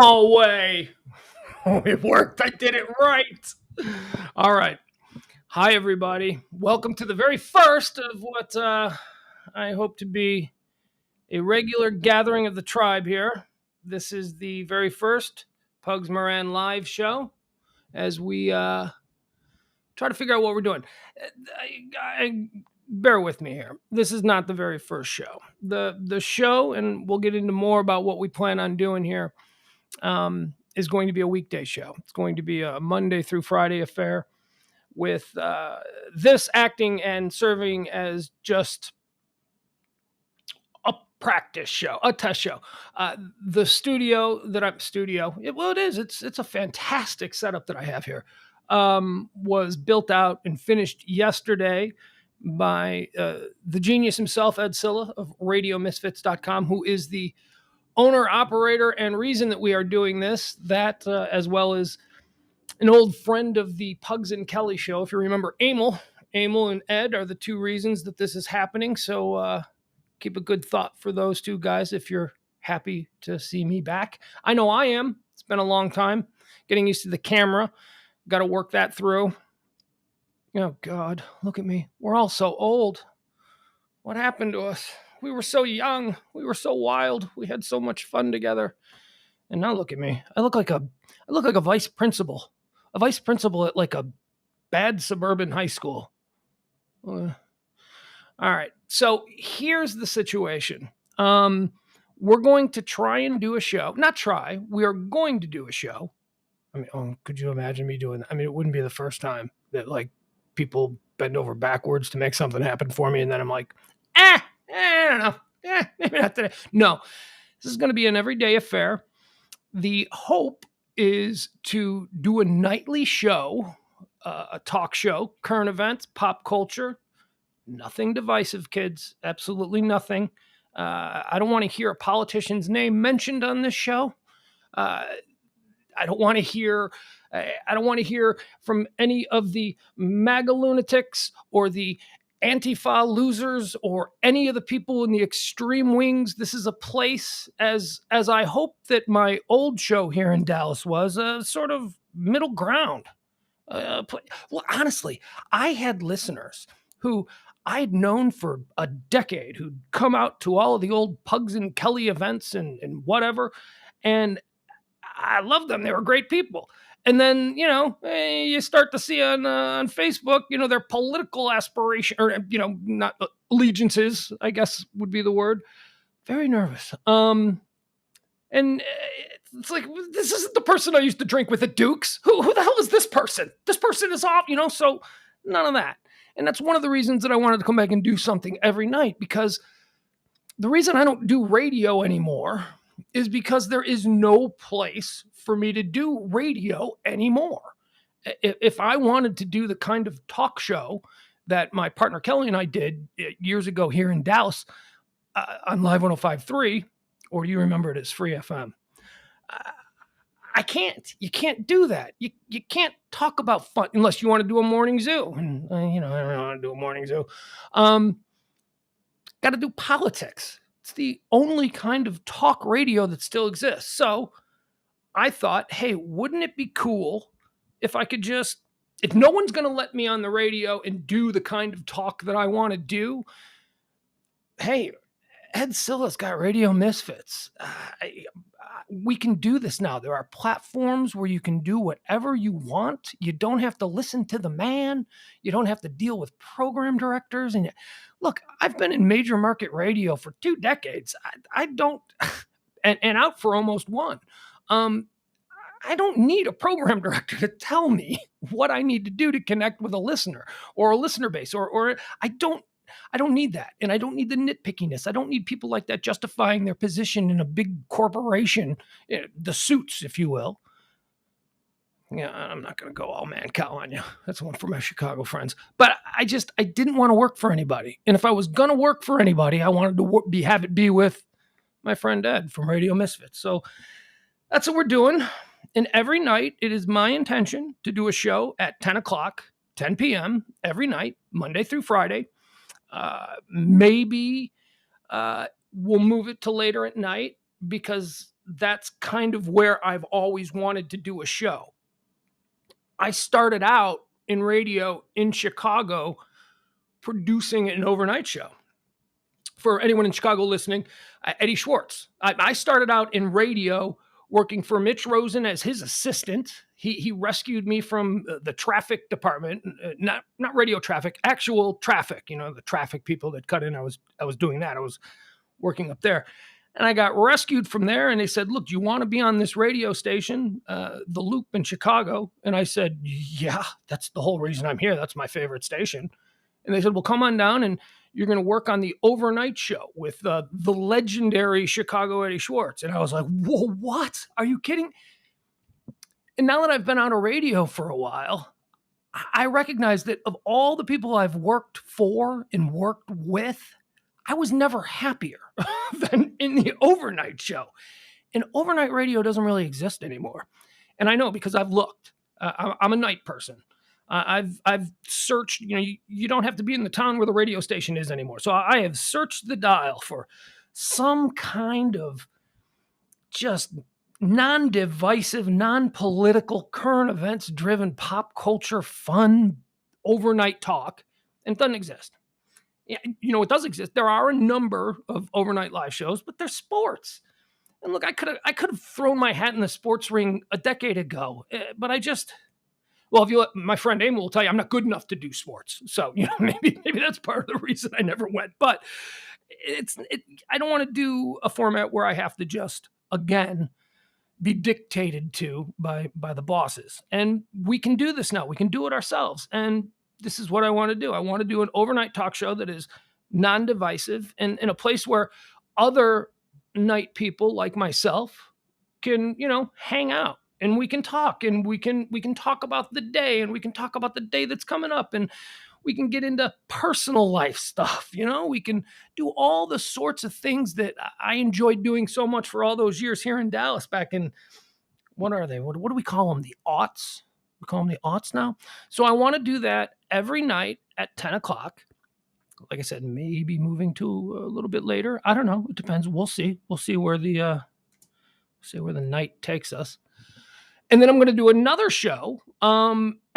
No way. Oh, it worked. I did it right. All right. Hi, everybody. Welcome to the very first of what I hope to be a regular gathering of the tribe here. This is the very first Pugs Moran live show as we try to figure out what we're doing. Bear with me here. This is not the very first show. The show, and we'll get into more about what we plan on doing here, is going to be a weekday show. It's going to be a Monday through Friday affair with this acting and serving as just a practice show, a test show. The studio that it is. It's a fantastic setup that I have here. Was built out and finished yesterday by the genius himself, Ed Silla of RadioMisfits.com, who is the owner, operator, and reason that we are doing this, as well as an old friend of the Pugs and Kelly show. If you remember Emil and Ed are the two reasons that this is happening. So keep a good thought for those two guys if you're happy to see me back. I know I am. It's been a long time getting used to the camera. Got to work that through. Oh, God, look at me. We're all so old. What happened to us? We were so young. We were so wild. We had so much fun together. And now look at me. I look like a vice principal. A vice principal at like a bad suburban high school. All right. So here's the situation. We're going to try and do a show. Not try. We are going to do a show. I mean, could you imagine me doing that? I mean, it wouldn't be the first time that like people bend over backwards to make something happen for me. And then I'm like, I don't know. Maybe not today. No, this is going to be an everyday affair. The hope is to do a nightly show, a talk show, current events, pop culture, nothing divisive, kids. Absolutely nothing. I don't want to hear a politician's name mentioned on this show. I don't want to hear from any of the MAGA lunatics or the Antifa losers or any of the people in the extreme wings. This is a place, as I hope that my old show here in Dallas was, a sort of middle ground. Well, honestly, I had listeners who I'd known for a decade who'd come out to all of the old Pugs and Kelly events and whatever, and I loved them. They were great people. And then, you start to see on Facebook, their political aspiration, or, not allegiances, I guess would be the word. Very nervous. And it's like, this isn't the person I used to drink with at Duke's. Who the hell is this person? This person is off, so none of that. And that's one of the reasons that I wanted to come back and do something every night, because the reason I don't do radio anymore is because there is no place for me to do radio anymore. If I wanted to do the kind of talk show that my partner Kelly and I did years ago here in Dallas on Live 105.3, or do you remember it as Free FM? I can't. You can't do that. You can't talk about fun unless you want to do a morning zoo. And, I don't want to do a morning zoo. Got to do politics. It's the only kind of talk radio that still exists. So I thought, hey, wouldn't it be cool if I could if no one's going to let me on the radio and do the kind of talk that I want to do, hey, Ed Silla's got Radio Misfits. We can do this now. There are platforms where you can do whatever you want. You don't have to listen to the man. You don't have to deal with program directors. And look, I've been in major market radio for 2 decades. I don't, and out for almost 1. I don't need a program director to tell me what I need to do to connect with a listener or a listener base, or I don't need that. And I don't need the nitpickiness. I don't need people like that justifying their position in a big corporation, the suits, if you will. Yeah, I'm not going to go all man cow on you. That's one for my Chicago friends. But I didn't want to work for anybody. And if I was going to work for anybody, I wanted to have it be with my friend Ed from Radio Misfits. So that's what we're doing. And every night, it is my intention to do a show at 10 o'clock, 10 p.m. every night, Monday through Friday. Maybe we'll move it to later at night because that's kind of where I've always wanted to do a show. I started out in radio in Chicago producing an overnight show. For anyone in Chicago listening, Eddie Schwartz. I started out in radio working for Mitch Rosen as his assistant. He rescued me from the traffic department, not radio traffic, actual traffic. The traffic people that cut in. I was doing that. I was working up there, and I got rescued from there. And they said, "Look, do you want to be on this radio station, The Loop in Chicago?" And I said, "Yeah, that's the whole reason I'm here. That's my favorite station." And they said, "Well, come on down and you're going to work on the overnight show with the legendary Chicago Eddie Schwartz." And I was like, "Whoa, what? Are you kidding?" And now that I've been on a radio for a while, I recognize that of all the people I've worked for and worked with, I was never happier than in the overnight show. And overnight radio doesn't really exist anymore. And I know because I've looked. I'm a night person. I've searched, you don't have to be in the town where the radio station is anymore. So I have searched the dial for some kind of just non-divisive, non-political, current events driven pop culture fun overnight talk, and it doesn't exist. It does exist. There are a number of overnight live shows, but they're sports. And look, I could have thrown my hat in the sports ring a decade ago, but well, if my friend Amy will tell you, I'm not good enough to do sports. So, maybe that's part of the reason I never went. But I don't want to do a format where I have to just, again, be dictated to by the bosses. And we can do this now. We can do it ourselves. And this is what I want to do. I want to do an overnight talk show that is non-divisive and in a place where other night people like myself can, hang out. And we can talk, and we can talk about the day, and we can talk about the day that's coming up, and we can get into personal life stuff. We can do all the sorts of things that I enjoyed doing so much for all those years here in Dallas back in, what are they? What do we call them? The aughts? We call them the aughts now. So I want to do that every night at 10 o'clock. Like I said, maybe moving to a little bit later. I don't know. It depends. We'll see. We'll see where the night takes us. And then I'm going to do another show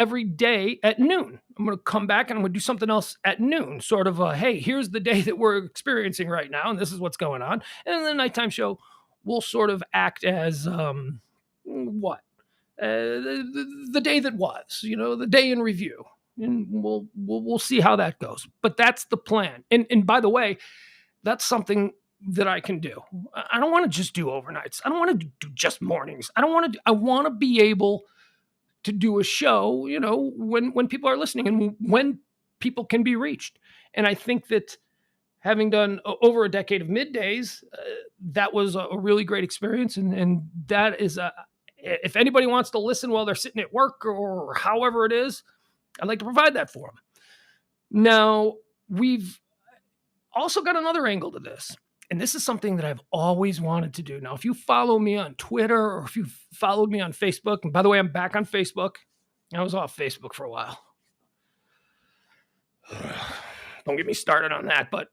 every day at noon. I'm going to come back and I'm going to do something else at noon. Sort of hey, here's the day that we're experiencing right now, and this is what's going on. And then the nighttime show will sort of act as the day that was, the day in review. And we'll see how that goes. But that's the plan. And by the way, that's something that I can do. I don't want to just do overnights. I don't want to do just mornings. I want to be able to do a show, when people are listening and when people can be reached. And I think that having done over a decade of middays, that was a really great experience. And that is, if anybody wants to listen while they're sitting at work or however it is, I'd like to provide that for them. Now, we've also got another angle to this. And this is something that I've always wanted to do. Now, if you follow me on Twitter or if you followed me on Facebook, and by the way, I'm back on Facebook. I was off Facebook for a while. Don't get me started on that, but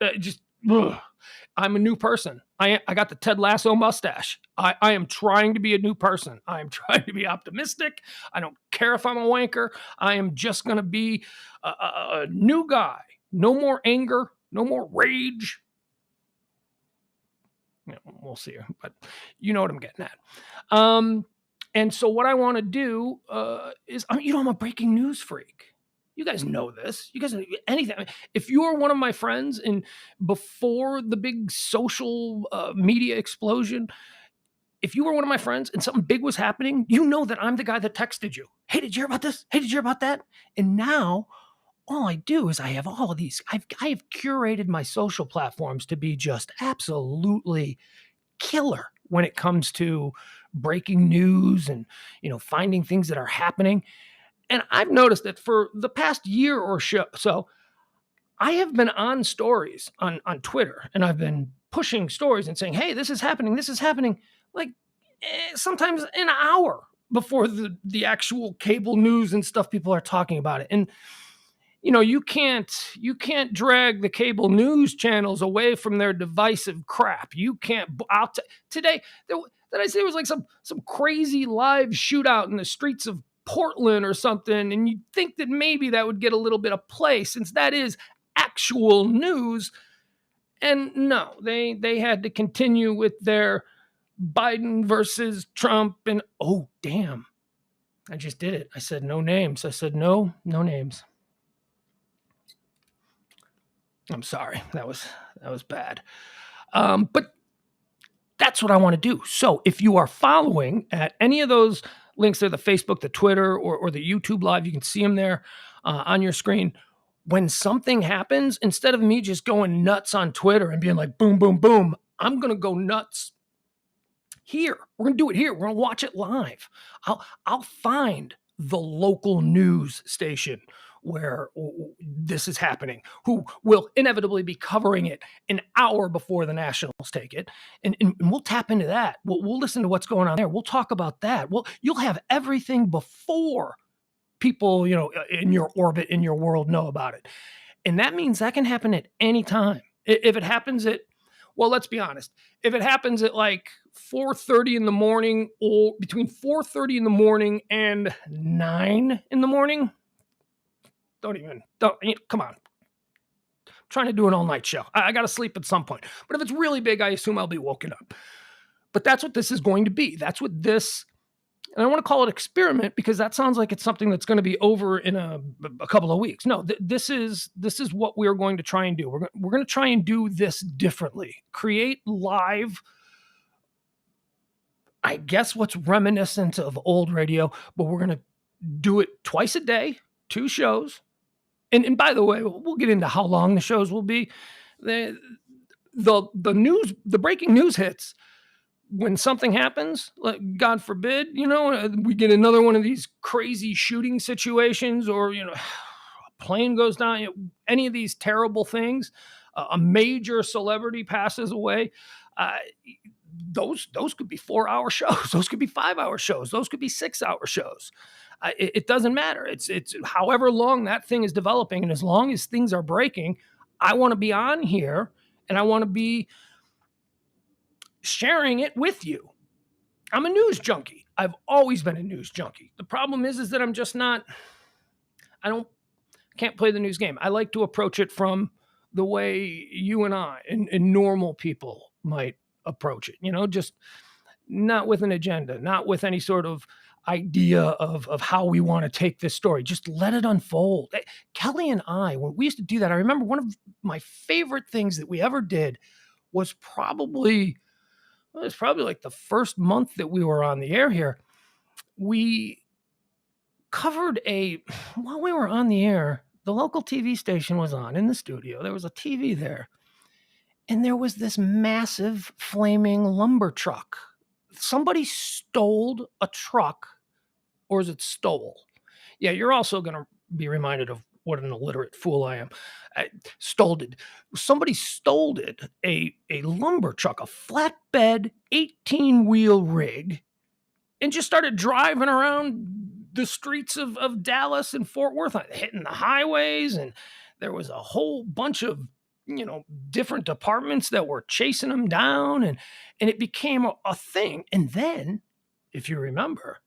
I'm a new person. I got the Ted Lasso mustache. I am trying to be a new person. I am trying to be optimistic. I don't care if I'm a wanker. I am just going to be a new guy. No more anger, no more rage. We'll see, but you know what I'm getting at. And so what I want to do is, I'm a breaking news freak. You guys know this. You guys know anything. If you're one of my friends and before the big social media explosion, if you were one of my friends and something big was happening, you know that I'm the guy that texted you. Hey, did you hear about this? Hey, did you hear about that? And now all I do is I have all of these. I have curated my social platforms to be just absolutely killer when it comes to breaking news and, finding things that are happening. And I've noticed that for the past year or so, I have been on stories on Twitter, and I've been pushing stories and saying, hey, this is happening, like sometimes an hour before the actual cable news and stuff people are talking about it. And you can't drag the cable news channels away from their divisive crap. You can't. Today Then I say it was like some crazy live shootout in the streets of Portland or something, and you'd think that maybe that would get a little bit of play since that is actual news. And no, they had to continue with their Biden versus Trump, and oh damn, I just did it. I said no names. I said no names. I'm sorry. That was bad. But that's what I want to do. So if you are following at any of those links there, the Facebook, the Twitter, or the YouTube live, you can see them there on your screen. When something happens, instead of me just going nuts on Twitter and being like, boom, boom, boom, I'm going to go nuts here. We're going to do it here. We're going to watch it live. I'll find the local news station where this is happening, who will inevitably be covering it an hour before the Nationals take it. And we'll tap into that. We'll listen to what's going on there. We'll talk about that. You'll have everything before people, in your orbit, in your world know about it. And that means that can happen at any time. If it happens at, well, let's be honest, if it happens at like 4:30 in the morning, or between 4:30 in the morning and 9 in the morning, come on. I'm trying to do an all-night show. I got to sleep at some point. But if it's really big, I assume I'll be woken up. But that's what this is going to be. That's what this, and I want to call it experiment because that sounds like it's something that's going to be over in a couple of weeks. No, this is what we're going to try and do. We're going to try and do this differently. Create live, I guess what's reminiscent of old radio, but we're going to do it twice a day, 2 shows. And by the way, we'll get into how long the shows will be. The news, the breaking news hits when something happens, like God forbid, we get another one of these crazy shooting situations, or a plane goes down, any of these terrible things, a major celebrity passes away. Those could be 4-hour shows. Those could be 5-hour shows. Those could be 6-hour shows. It doesn't matter. It's however long that thing is developing. And as long as things are breaking, I want to be on here and I want to be sharing it with you. I'm a news junkie. I've always been a news junkie. The problem is that I'm just not, can't play the news game. I like to approach it from the way you and I and normal people might approach it, just not with an agenda, not with any sort of idea of how we want to take this story. Just let it unfold. Kelly and I, when we used to do that, I remember one of my favorite things that we ever did was probably like the first month that we were on the air here. We covered while we were on the air, the local TV station was on in the studio. There was a TV there. And there was this massive flaming lumber truck. Somebody stole a truck, or is it stole? Yeah, you're also going to be reminded of what an illiterate fool I am. Somebody stole it, a lumber truck, a flatbed 18-wheel rig, and just started driving around the streets of Dallas and Fort Worth, hitting the highways. And there was a whole bunch of different departments that were chasing them down, and it became a thing. And then, if you remember,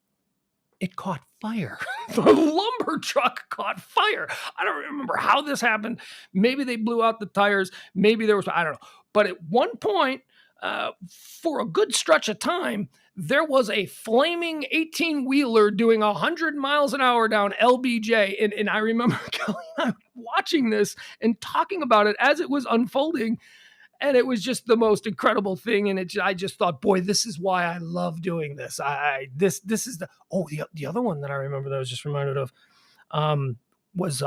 it caught fire. The lumber truck caught fire. I don't remember how this happened. Maybe they blew out the tires. Maybe there was, I don't know. But at one point, for a good stretch of time, there was a flaming 18-wheeler doing 100 miles an hour down LBJ. And I remember Kelly and I watching this and talking about it as it was unfolding. And it was just the most incredible thing. And I just thought, boy, this is why I love doing this. This is the other one that I remember that I was just reminded of was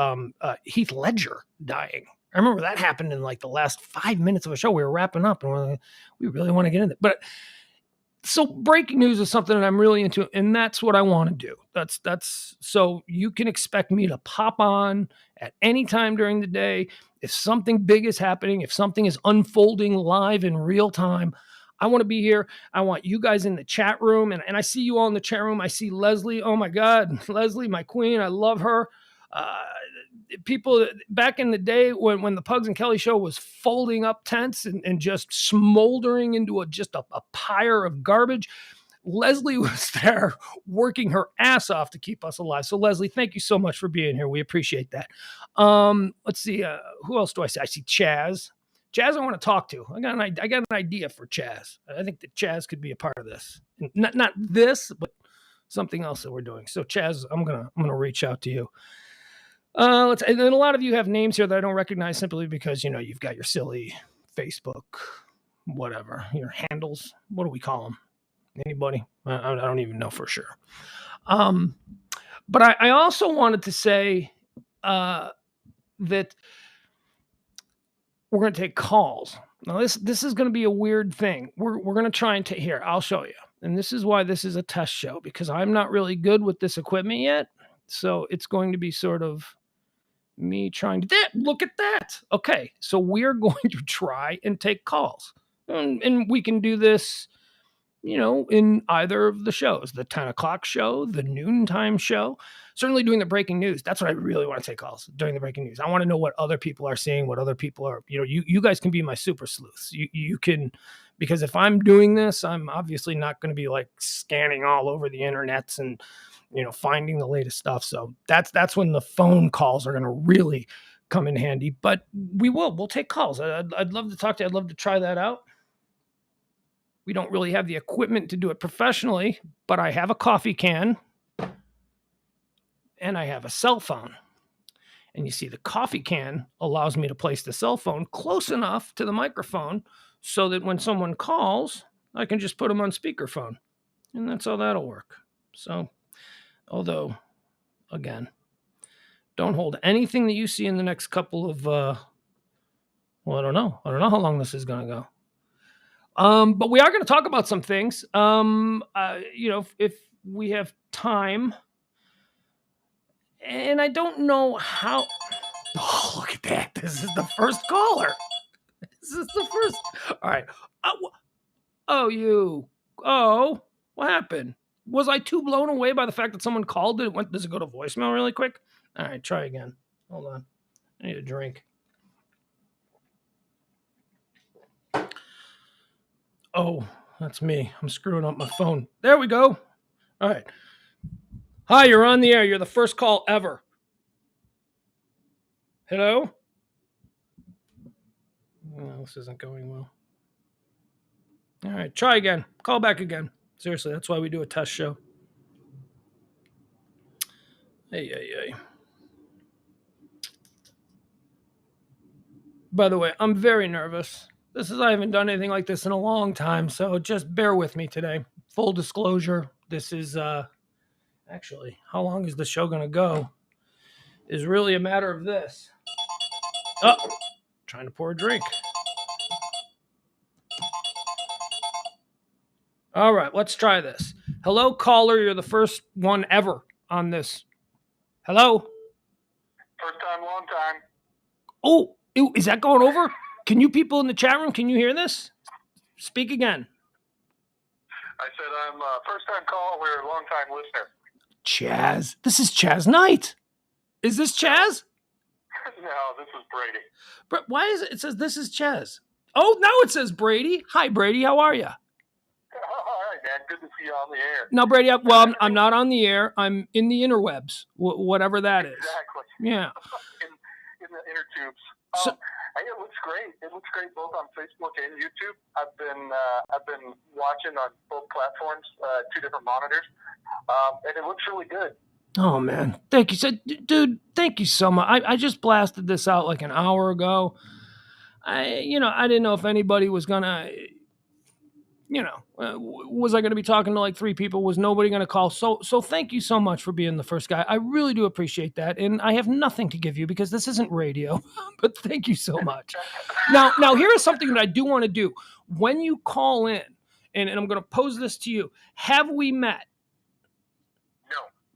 Heath Ledger dying. I remember that happened in like the last 5 minutes of a show. We were wrapping up and we really want to get into it. But so breaking news is something that I'm really into, and that's what I want to do. That's so you can expect me to pop on at any time during the day. If something big is happening, if something is unfolding live in real time, I want to be here. I want you guys in the chat room, and I see you all in the chat room. I see Leslie. Oh my God, Leslie, my queen. I love her. people back in the day when the Pugs and Kelly show was folding up tents and just smoldering into just a pyre of garbage, Leslie was there working her ass off to keep us alive. So Leslie, thank you so much for being here. We appreciate that. Let's see. Who else do I see? I see Chaz. Chaz, I want to talk to. I got an idea for Chaz. I think that Chaz could be a part of this. Not this, but something else that we're doing. So Chaz, I'm gonna reach out to you. And then a lot of you have names here that I don't recognize simply because you've got your silly Facebook, whatever, your handles. What do we call them? Anybody? I don't even know for sure. But I also wanted to say that we're going to take calls. Now this is going to be a weird thing. We're going to try and take here. I'll show you. And this is why this is a test show, because I'm not really good with this equipment yet. So it's going to be sort of me trying to look at that. Okay. So we're going to try and take calls, and we can do this, in either of the shows, the 10 o'clock show, the noontime show, certainly doing the breaking news. That's what I really want to take calls during the breaking news. I want to know what other people are seeing, what other people are, you guys can be my super sleuths. You can, because if I'm doing this, I'm obviously not going to be like scanning all over the internets and, finding the latest stuff. So that's when the phone calls are going to really come in handy, but we'll take calls. I'd love to talk to you. I'd love to try that out. We don't really have the equipment to do it professionally, but I have a coffee can and I have a cell phone. And you see, the coffee can allows me to place the cell phone close enough to the microphone so that when someone calls, I can just put them on speakerphone. And that's how that'll work. So, although, again, don't hold anything that you see in the next couple of, I don't know. I don't know how long this is going to go. But we are going to talk about some things. If we have time, and I don't know how. Oh, look at that! This is the first caller. This is the first. All right. What happened? Was I too blown away by the fact that someone called? Does it go to voicemail really quick? All right, try again. Hold on. I need a drink. Oh, that's me. I'm screwing up my phone. There we go. All right. Hi, you're on the air. You're the first call ever. Hello? No, this isn't going well. All right, try again. Call back again. Seriously, that's why we do a test show. Hey. By the way, I'm very nervous. I haven't done anything like this in a long time, so just bear with me today. Full disclosure, this is, actually, how long is the show going to go? Is really a matter of this. Oh, trying to pour a drink. All right, let's try this. Hello, caller. You're the first one ever on this. Hello? First time, long time. Oh, is that going over? Can you people in the chat room, can you hear this? Speak again. I said I'm a first-time caller, long-time listener. Chaz. This is Chaz Knight. Is this Chaz? No, this is Brady. But why is it? It says this is Chaz. Oh, now it says Brady. Hi, Brady. How are you? All right, man. Good to see you on the air. No, Brady. I'm not on the air. I'm in the interwebs, whatever that is. Exactly. Yeah. in the inner tubes. So, it looks great. It looks great both on Facebook and YouTube. I've been watching on both platforms, two different monitors, and it looks really good. Oh man, thank you, dude. Thank you so much. I just blasted this out like an hour ago. I didn't know if anybody was gonna, was I gonna be talking to like 3 people? Was nobody gonna call? So thank you so much for being the first guy. I really do appreciate that, and I have nothing to give you because this isn't radio. But thank you so much. Now here is something that I do want to do. When you call in, and I'm gonna pose this to you. Have we met?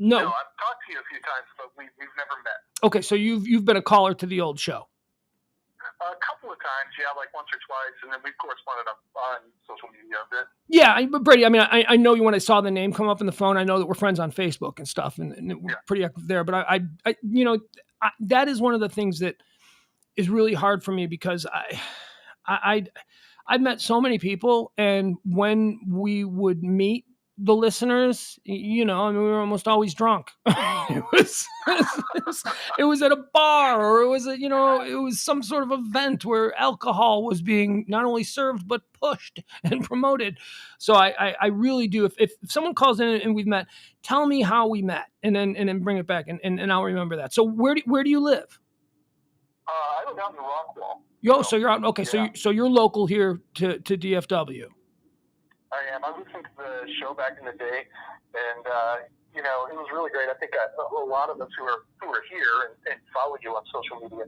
No, I've talked to you a few times, but we've never met. Okay, so you've been a caller to the old show. A couple of times, yeah, like once or twice, and then we've corresponded on social media a bit. Yeah, but Brady, I mean, I know you when I saw the name come up in the phone. I know that we're friends on Facebook and stuff, and we're pretty active there. But that is one of the things that is really hard for me because I I've met so many people, and when we would meet the listeners, you know, I mean, we were almost always drunk. It was at a bar, or it was a, you know, it was some sort of event where alcohol was being not only served but pushed and promoted. So I really do. If someone calls in and we've met, tell me how we met, and then bring it back, and I'll remember that. So where do you live? I live out in Rockwall. Yo, so you're out. Okay, Yeah. so you're local here to DFW. I am. I listened to the show back in the day, and you know, it was really great. I think a lot of us who are here and follow you on social media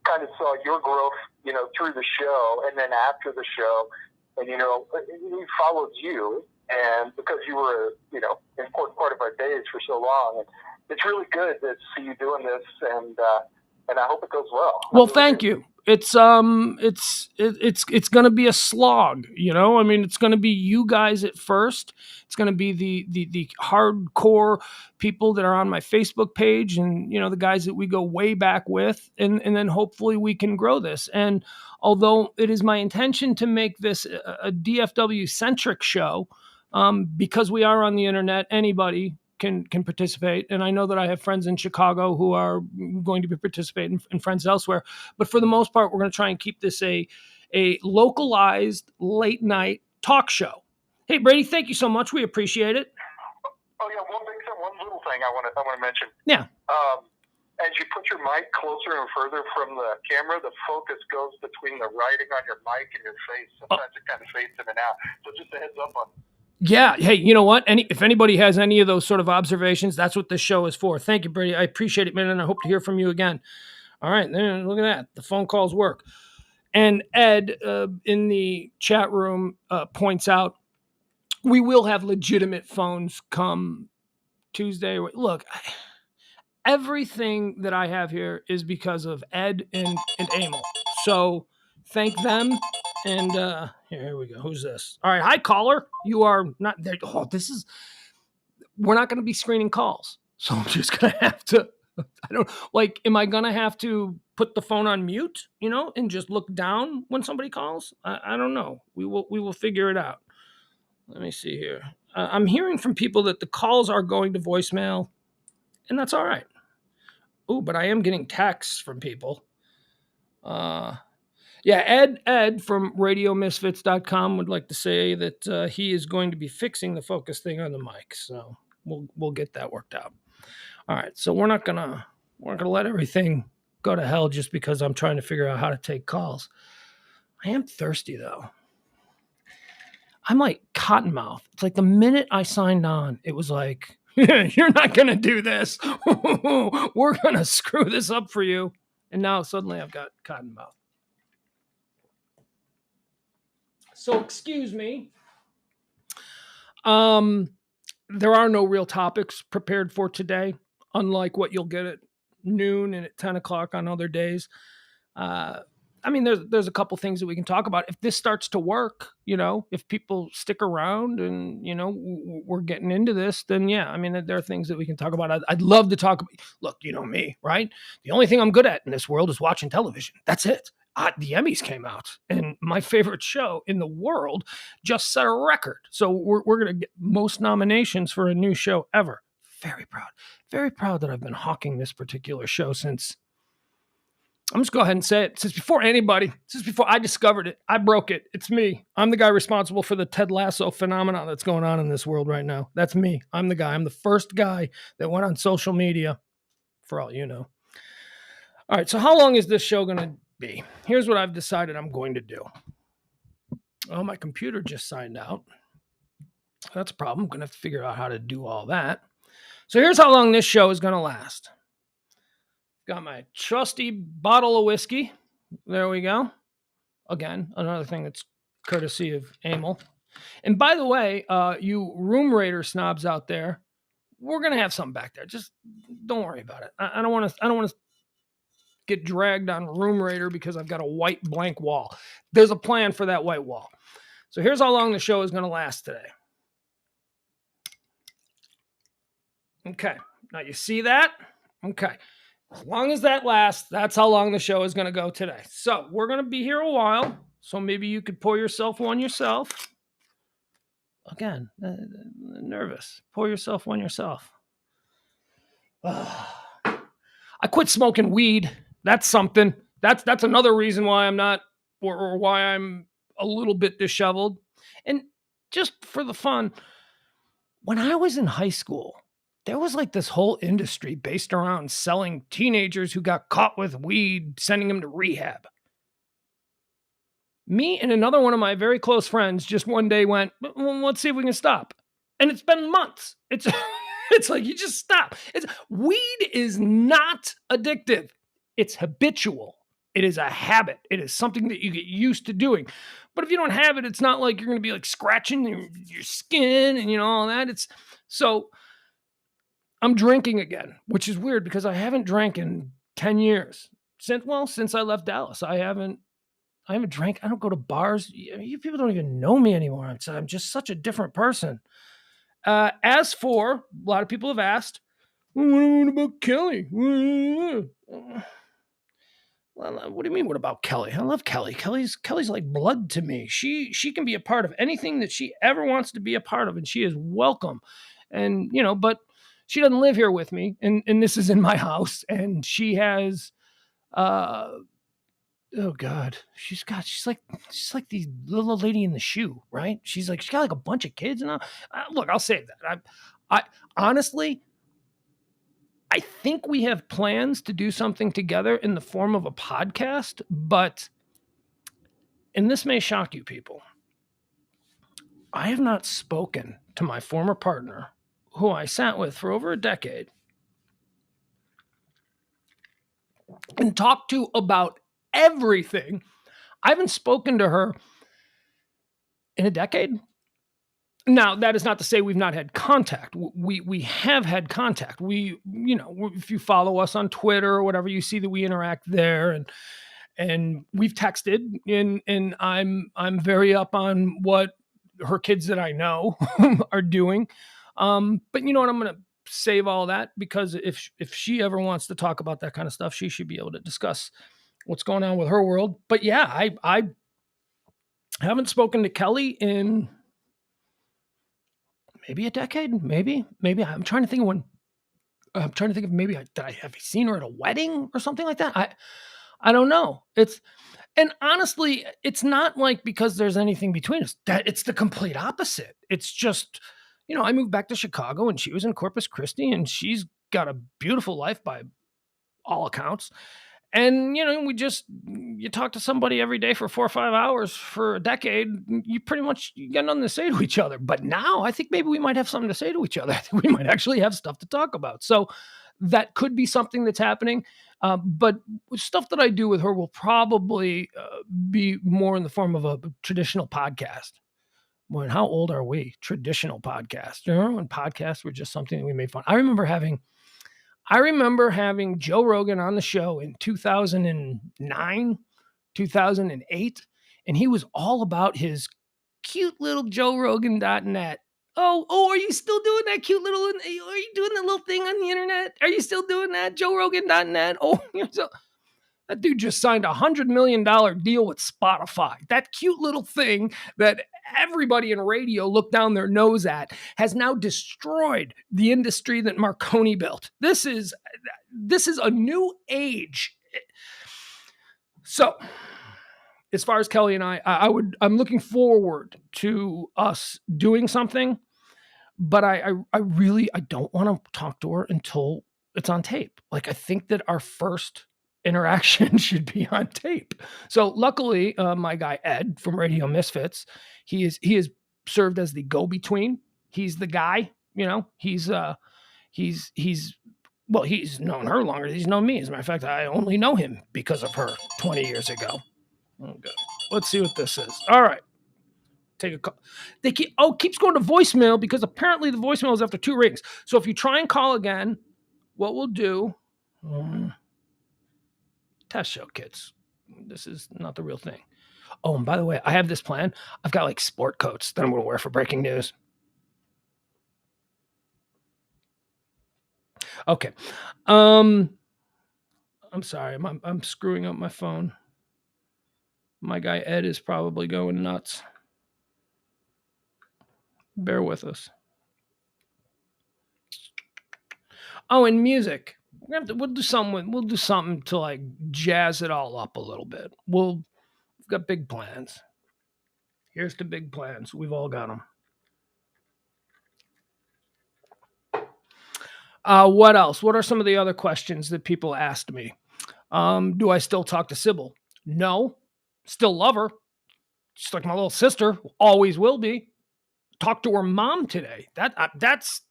kind of saw your growth, you know, through the show, and then after the show, and you know, we followed you, and because you were, you know, an important part of our days for so long, and it's really good to see you doing this, and I hope it goes well. Well, thank you. It's going to be a slog, you know. I mean, it's going to be you guys at first. It's going to be the hardcore people that are on my Facebook page, and you know, the guys that we go way back with, and then hopefully we can grow this. And although it is my intention to make this a DFW centric show, because we are on the internet, anybody can participate. And I know that I have friends in Chicago who are going to be participating, and friends elsewhere. But for the most part, we're going to try and keep this a localized late night talk show. Hey, Brady, thank you so much. We appreciate it. Oh yeah, one little thing I want to mention. Yeah. As you put your mic closer and further from the camera, the focus goes between the writing on your mic and your face. Sometimes it kind of fades in and out. So just a heads up on. Yeah. Hey, you know what? If anybody has any of those sort of observations, that's what this show is for. Thank you, Brady. I appreciate it, man, and I hope to hear from you again. All right. Then look at that. The phone calls work. And Ed in the chat room points out we will have legitimate phones come Tuesday. Look, everything that I have here is because of Ed and Emil. So thank them. And here we go. Who's this? All right. Hi, caller. You are not there. Oh, we're not going to be screening calls. So I'm just going to have to, am I going to have to put the phone on mute, you know, and just look down when somebody calls? I don't know. We will figure it out. Let me see here. I'm hearing from people that the calls are going to voicemail, and that's all right. Oh, but I am getting texts from people. Yeah, Ed from RadioMisfits.com would like to say that he is going to be fixing the focus thing on the mic, so we'll get that worked out. All right, so we're not gonna let everything go to hell just because I'm trying to figure out how to take calls. I am thirsty though. I'm like Cottonmouth. It's like the minute I signed on, it was like, you're not going to do this. We're going to screw this up for you. And now suddenly I've got Cottonmouth. So excuse me. There are no real topics prepared for today, unlike what you'll get at noon and at 10 o'clock on other days. I mean, there's a couple things that we can talk about. If this starts to work, you know, if people stick around and, you know, we're getting into this, then yeah, I mean, there are things that we can talk about. I'd love to talk about, look, you know me, right? The only thing I'm good at in this world is watching television. That's it. The Emmys came out, and my favorite show in the world just set a record. So we're going to get most nominations for a new show ever. Very proud that I've been hawking this particular show since, I'm just go ahead and say it. Since before I discovered it, I broke it. It's me. I'm the guy responsible for the Ted Lasso phenomenon that's going on in this world right now. That's me. I'm the guy. I'm the first guy that went on social media, for all you know. All right, so how long is this show going to be? Here's what I've decided I'm going to do. Oh, my computer just signed out. That's a problem. I'm going to have to figure out how to do all that. So here's how long this show is going to last. Got my trusty bottle of whiskey. There we go. Again, another thing that's courtesy of Emil. And by the way, you Room Raider snobs out there, we're gonna have something back there. Just don't worry about it. I don't want to get dragged on Room Raider because I've got a white blank wall. There's a plan for that white wall. So here's how long the show is going to last today. Okay. Now you see that? Okay. As long as that lasts, that's how long the show is going to go today. So we're going to be here a while. So maybe you could pour yourself one yourself. Again, nervous. Pour yourself one yourself. I quit smoking weed. That's something. That's another reason why I'm not, or why I'm a little bit disheveled. And just for the fun, when I was in high school, there was like this whole industry based around selling teenagers who got caught with weed, sending them to rehab. Me and another one of my very close friends just one day went, well, let's see if we can stop. And it's been months. It's it's like you just stop. Weed is not addictive. It's habitual. It is a habit. It is something that you get used to doing. But if you don't have it, it's not like you're going to be like scratching your skin and all that. So I'm drinking again, which is weird because I haven't drank in 10 years. Since I left Dallas, I haven't drank. I don't go to bars. You people don't even know me anymore. I'm just such a different person. As for, a lot of people have asked, what about Kelly? Well, what do you mean? What about Kelly? I love Kelly. Kelly's like blood to me. She can be a part of anything that she ever wants to be a part of, and she is welcome. And but she doesn't live here with me, and this is in my house, and she has oh God, she's like the little lady in the shoe, right? She's got like a bunch of kids and look, I'll save that. I honestly, I think we have plans to do something together in the form of a podcast, and this may shock you people, I have not spoken to my former partner, who I sat with for over a decade, and talked to about everything. I haven't spoken to her in a decade. Now, that is not to say we've not had contact. We have had contact. If you follow us on Twitter or whatever, you see that we interact there, and we've texted, and I'm very up on what her kids that I know are doing. But you know what? I'm going to save all that, because if she ever wants to talk about that kind of stuff, she should be able to discuss what's going on with her world. But yeah, I haven't spoken to Kelly in maybe a decade, maybe. I'm trying to think of maybe have seen her at a wedding or something like that. I don't know. And honestly, it's not like because there's anything between us. That it's the complete opposite. It's just, I moved back to Chicago and she was in Corpus Christi, and she's got a beautiful life by all accounts. And, you talk to somebody every day for 4 or 5 hours for a decade, you got nothing to say to each other. But now I think maybe we might have something to say to each other. I think we might actually have stuff to talk about. So that could be something that's happening. But stuff that I do with her will probably be more in the form of a traditional podcast. Boy, and how old are we? Traditional podcast. You remember when podcasts were just something that we made fun? I remember having Joe Rogan on the show in 2009, 2008, and he was all about his cute little JoeRogan.net. Oh, are you still doing that cute little, are you doing that little thing on the internet? Are you still doing that, JoeRogan.net? Oh, that dude just signed a $100 million deal with Spotify. That cute little thing that everybody in radio looked down their nose at has now destroyed the industry that Marconi built. This is a new age. So, as far as Kelly and I'm looking forward to us doing something, but I really don't want to talk to her until it's on tape. Like, I think that our first interaction should be on tape. So luckily, my guy Ed from Radio Misfits, he is served as the go-between. He's the guy, he's known her longer than he's known me. As a matter of fact, I only know him because of her 20 years ago. Okay. Let's see what this is. All right. Take a call. Keeps going to voicemail, because apparently the voicemail is after 2 rings. So if you try and call again, what we'll do, test show kids. This is not the real thing. Oh, and by the way, I have this plan. I've got like sport coats that I'm going to wear for breaking news. Okay. I'm sorry. I'm screwing up my phone. My guy Ed is probably going nuts. Bear with us. Oh, and music. We'll do something. We'll do something to like jazz it all up a little bit. We've got big plans. Here's the big plans. We've all got them. What else? What are some of the other questions that people asked me? Do I still talk to Sybil? No. Still love her. She's like my little sister. Always will be. Talked to her mom today. That's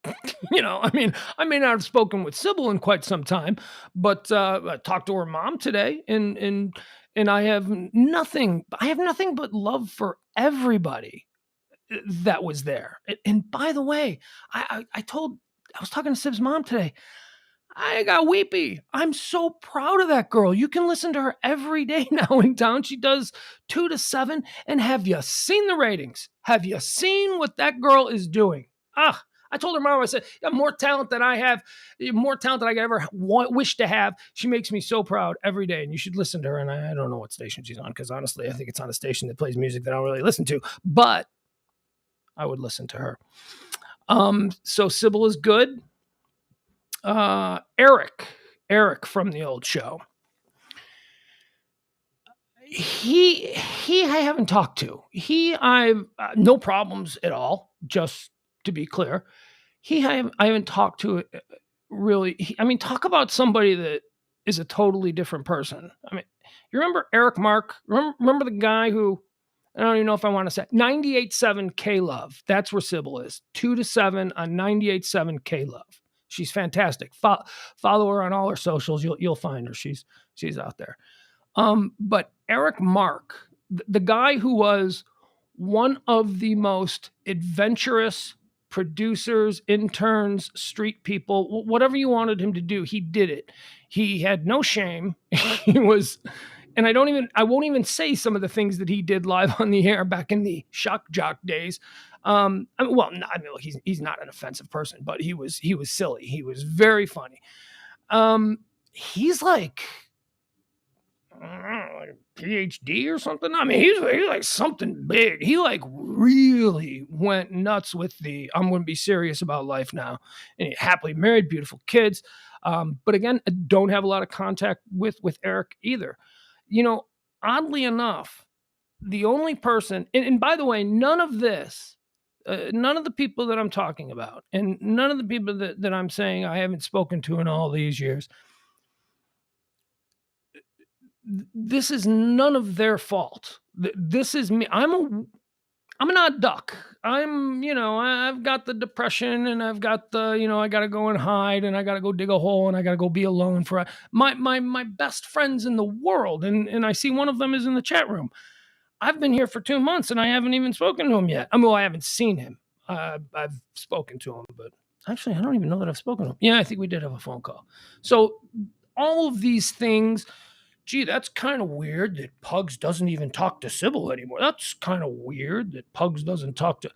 I may not have spoken with Sybil in quite some time, but I talked to her mom today, and I have nothing. I have nothing but love for everybody that was there. And by the way, I was talking to Sib's mom today. I got weepy. I'm so proud of that girl. You can listen to her every day now in town. She does 2 to 7. And have you seen the ratings? Have you seen what that girl is doing? I told her mom, I said, you have more talent than I have, more talent than I could ever wish to have. She makes me so proud every day. And you should listen to her. And I don't know what station she's on, because honestly, I think it's on a station that plays music that I don't really listen to. But I would listen to her. So Sybil is good. Eric from the old show. He I haven't talked to. I've no problems at all. Just to be clear, I haven't talked to really. Talk about somebody that is a totally different person. You remember Eric Mark? Remember the guy who, I don't even know if I want to say 98.7 K Love. That's where Sybil is. 2 to 7 on 98.7 K Love. She's fantastic. Follow her on all her socials. You'll find her. She's out there. But Eric Mark, the guy who was one of the most adventurous producers, interns, street people, whatever you wanted him to do, he did it. He had no shame. He was, and I won't even say some of the things that he did live on the air back in the shock jock days. He's not an offensive person, but he was silly. He was very funny. He's like, I don't know, like a PhD or something. He's like something big. He like really went nuts with I'm going to be serious about life now. And he happily married, beautiful kids. But again, I don't have a lot of contact with Eric either. Oddly enough, the only person, and by the way, none of this, none of the people that I'm talking about, and none of the people that I'm saying I haven't spoken to in all these years, this is none of their fault. This is me. I'm an odd duck. I've got the depression, and I've got the, I got to go and hide, and I got to go dig a hole, and I got to go be alone for my best friends in the world. And I see one of them is in the chat room. I've been here for 2 months, and I haven't even spoken to him yet. I haven't seen him. I've spoken to him, but actually, I don't even know that I've spoken to him. Yeah, I think we did have a phone call. So all of these things, gee, that's kind of weird that Pugs doesn't even talk to Sybil anymore. That's kind of weird that Pugs doesn't talk to.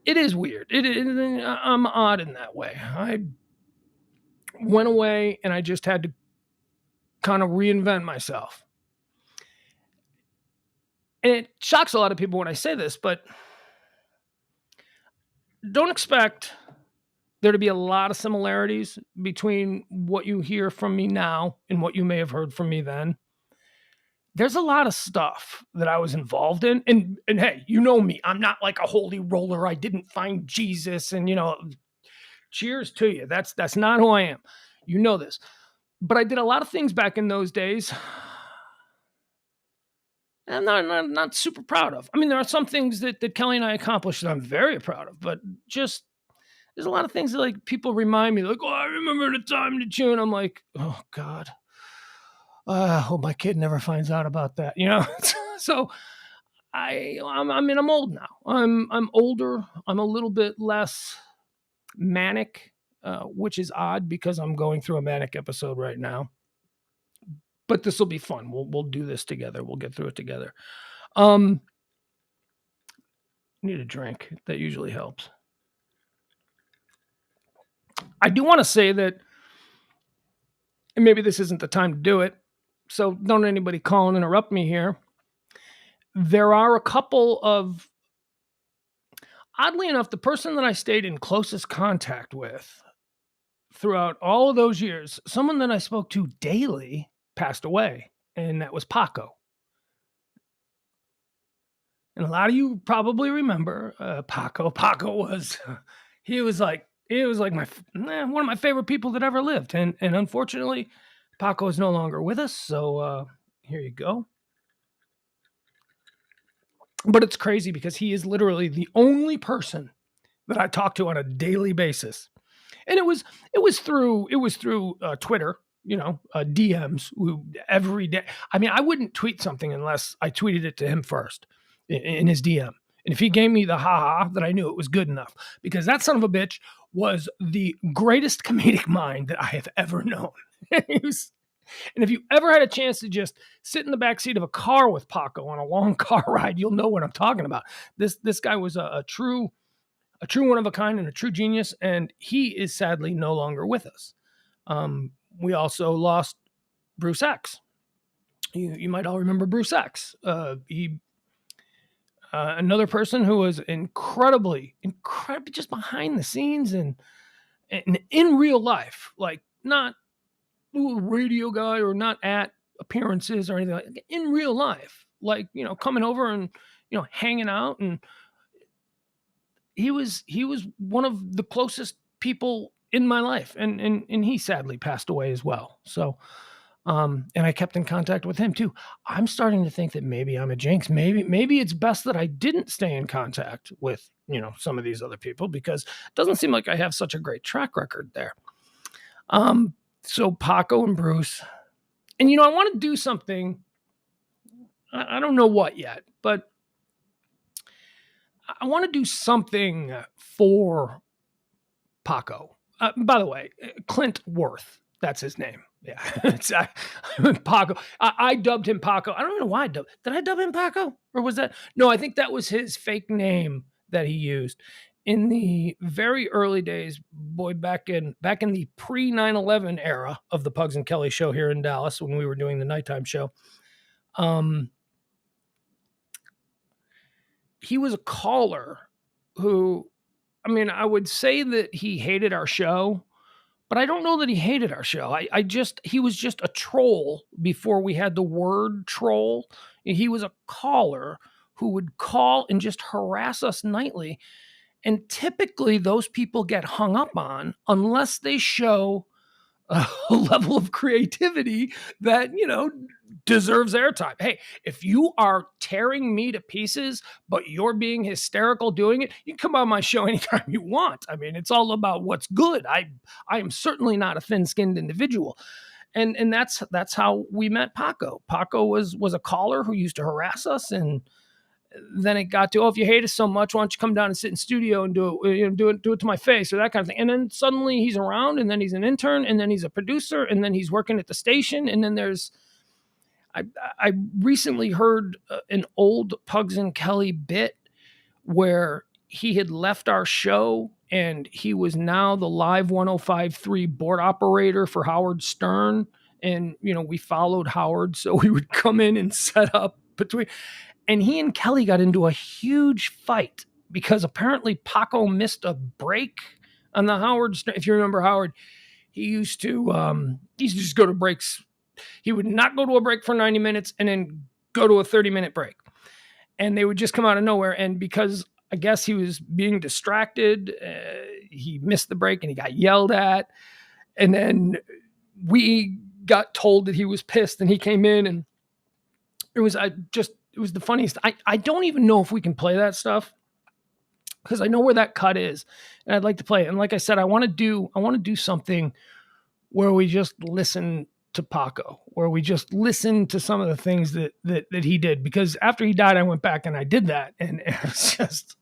It is weird. I'm odd in that way. I went away, and I just had to kind of reinvent myself. And it shocks a lot of people when I say this, but don't expect there to be a lot of similarities between what you hear from me now and what you may have heard from me then. There's a lot of stuff that I was involved in. And hey, you know me, I'm not like a holy roller. I didn't find Jesus, and cheers to you. That's not who I am. You know this. But I did a lot of things back in those days I'm not super proud of. There are some things that Kelly and I accomplished that I'm very proud of, but just there's a lot of things that like people remind me, like, oh, I remember the time to tune. I'm like, oh God, I hope my kid never finds out about that. So I'm old now. I'm older. I'm a little bit less manic, which is odd because I'm going through a manic episode right now. But this will be fun. We'll do this together. We'll get through it together. Need a drink. That usually helps. I do want to say that and maybe this isn't the time to do it, so don't anybody call and interrupt me here. There are a couple of, oddly enough, the person that I stayed in closest contact with throughout all of those years, someone that I spoke to daily, passed away, and that was Paco. And a lot of you probably remember Paco. Paco was he was like one of my favorite people that ever lived, and unfortunately, Paco is no longer with us. So here you go. But it's crazy because he is literally the only person that I talk to on a daily basis, and it was through Twitter, DMs every day. I mean, I wouldn't tweet something unless I tweeted it to him first in his DM, and if he gave me the ha, then I knew it was good enough, because that son of a bitch was the greatest comedic mind that I have ever known. He was, and if you ever had a chance to just sit in the back seat of a car with Paco on a long car ride, you'll know what I'm talking about. This guy was a true one of a kind and a true genius, and he is sadly no longer with us. We also lost Bruce X. You might all remember Bruce X. He another person who was incredibly just behind the scenes and in real life, like not a radio guy or not at appearances or anything, like in real life, like, coming over and, hanging out. And he was one of the closest people in my life, and he sadly passed away as well. So and I kept in contact with him too. I'm starting to think that maybe I'm a jinx. Maybe it's best that I didn't stay in contact with, some of these other people, because it doesn't seem like I have such a great track record there. So Paco and Bruce, and I want to do something. I don't know what yet, but I want to do something for Paco. By the way, Clint Worth, that's his name. Yeah, it's Paco. I dubbed him Paco. I don't know why did I dub him Paco, or was that? No, I think that was his fake name that he used in the very early days, boy, back in the pre 9/11 era of the Pugs and Kelly show here in Dallas, when we were doing the nighttime show. He was a caller who, I mean, I would say that he hated our show, but I don't know that he hated our show. He was just a troll before we had the word troll. He was a caller who would call and just harass us nightly. And typically those people get hung up on unless they show a level of creativity that, deserves airtime. Hey, if you are tearing me to pieces, but you're being hysterical doing it, you can come on my show anytime you want. I mean, it's all about what's good. I am certainly not a thin-skinned individual. And that's how we met Paco. Paco was a caller who used to harass us, and then it got to, if you hate us so much, why don't you come down and sit in studio and do it, do it to my face, or that kind of thing. And then suddenly he's around, and then he's an intern, and then he's a producer, and then he's working at the station. And then I recently heard an old Pugs and Kelly bit where he had left our show and he was now the live 105.3 board operator for Howard Stern. And, we followed Howard, so we would come in and set up between. And he and Kelly got into a huge fight because apparently Paco missed a break on the Howard. If you remember Howard, he used to just go to breaks. He would not go to a break for 90 minutes and then go to a 30-minute break. And they would just come out of nowhere. And because I guess he was being distracted, he missed the break and he got yelled at. And then we got told that he was pissed, and he came in, and it was the funniest. I don't even know if we can play that stuff, because I know where that cut is, and I'd like to play it. And like I said, I want to do something where we just listen to Paco, where we just listen to some of the things that he did, because after he died, I went back and I did that, and it was just,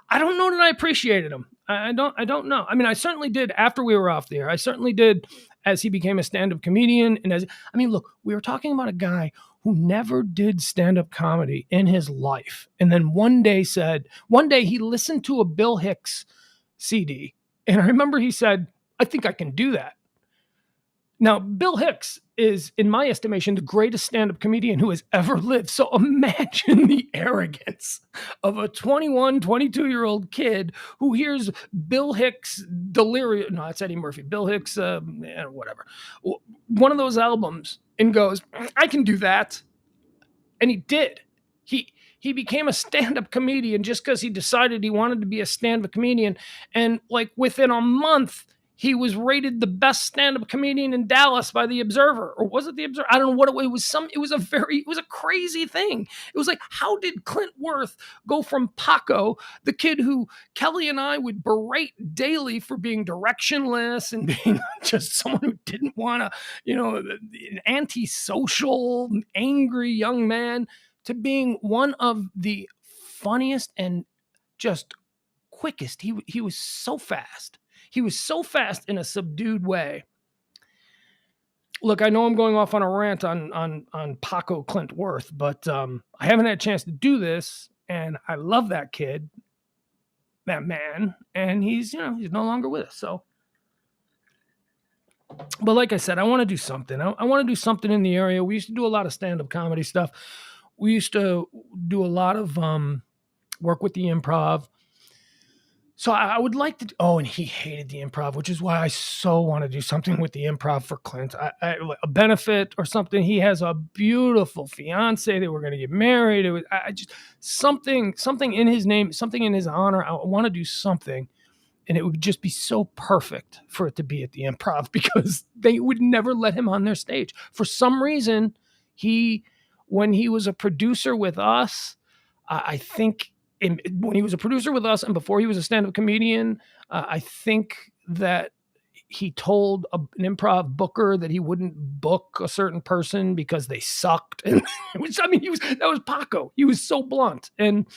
I don't know that I appreciated him. I don't know. I mean, I certainly did after we were off the air. I certainly did as he became a stand-up comedian. And look, we were talking about a guy who never did stand-up comedy in his life. And then one day he listened to a Bill Hicks CD. And I remember he said, I think I can do that. Now, Bill Hicks is, in my estimation, the greatest stand-up comedian who has ever lived. So imagine the arrogance of a 21, 22-year-old kid who hears Bill Hicks Delirium. No, it's Eddie Murphy. Bill Hicks, whatever. One of those albums and goes, I can do that. And he did. He became a stand-up comedian just because he decided he wanted to be a stand-up comedian. And like within a month, he was rated the best stand-up comedian in Dallas by the Observer, or was it the Observer? I don't know what it was. It was a crazy thing. It was like, how did Clint Worth go from Paco, the kid who Kelly and I would berate daily for being directionless and being just someone who didn't want to, an antisocial, angry young man, to being one of the funniest and just quickest. He was so fast. He was so fast in a subdued way. Look, I know I'm going off on a rant on Paco Clint Worth, but I haven't had a chance to do this, and I love that kid, that man, and he's no longer with us. So, but like I said, I want to do something. I want to do something in the area. We used to do a lot of stand-up comedy stuff. We used to do a lot of work with the improv. So I would like to. Oh, and he hated the improv, which is why I so want to do something with the improv for Clint. A benefit or something. He has a beautiful fiance. They were going to get married. It was just something in his name, something in his honor. I want to do something, and it would just be so perfect for it to be at the improv because they would never let him on their stage for some reason. When he was a producer with us, I think. When he was a producer with us and before he was a stand-up comedian, I think that he told an improv booker that he wouldn't book a certain person because they sucked. And that was Paco. He was so blunt. And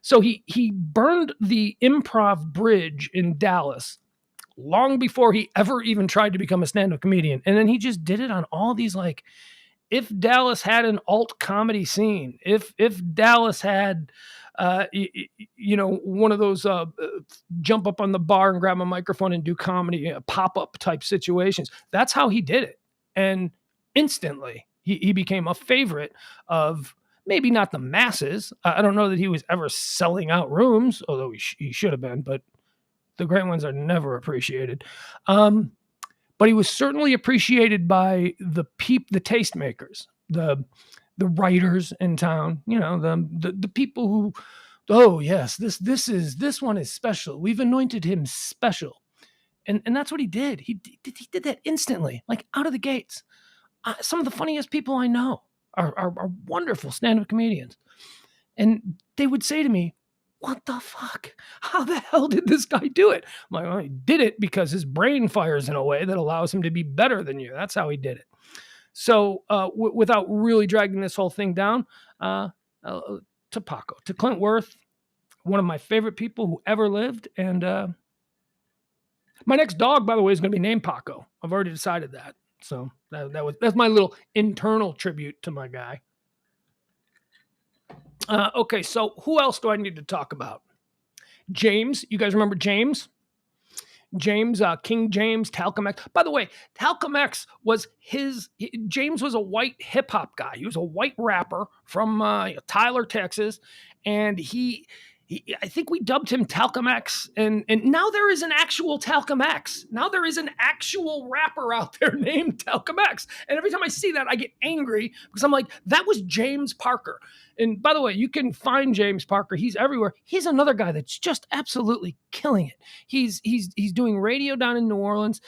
so he burned the improv bridge in Dallas long before he ever even tried to become a stand-up comedian. And then he just did it on all these, like, if Dallas had an alt comedy scene, if Dallas had one of those jump up on the bar and grab a microphone and do comedy, pop-up type situations. That's how he did it. And instantly he became a favorite of maybe not the masses. I don't know that he was ever selling out rooms, although he should have been, but the great ones are never appreciated. But he was certainly appreciated by the tastemakers, the writers in town, the people who, oh yes, this one is special. We've anointed him special. And that's what he did. He did that instantly, like out of the gates. Some of the funniest people I know are wonderful stand-up comedians. And they would say to me, what the fuck? How the hell did this guy do it? I'm like, well, he did it because his brain fires in a way that allows him to be better than you. That's how he did it. So without really dragging this whole thing down, to Paco, to Clint Worth, one of my favorite people who ever lived. And my next dog, by the way, is going to be named Paco. I've already decided that. So that's my little internal tribute to my guy. Okay, so who else do I need to talk about? James. You guys remember James? King James, Talcum X. By the way, Talcum X was James was a white hip hop guy. He was a white rapper from Tyler, Texas. And I think we dubbed him Talcum X. And now there is an actual Talcum X. Now there is an actual rapper out there named Talcum X. And every time I see that, I get angry because I'm like, that was James Parker. And by the way, you can find James Parker. He's everywhere. He's another guy that's just absolutely killing it. He's doing radio down in New Orleans.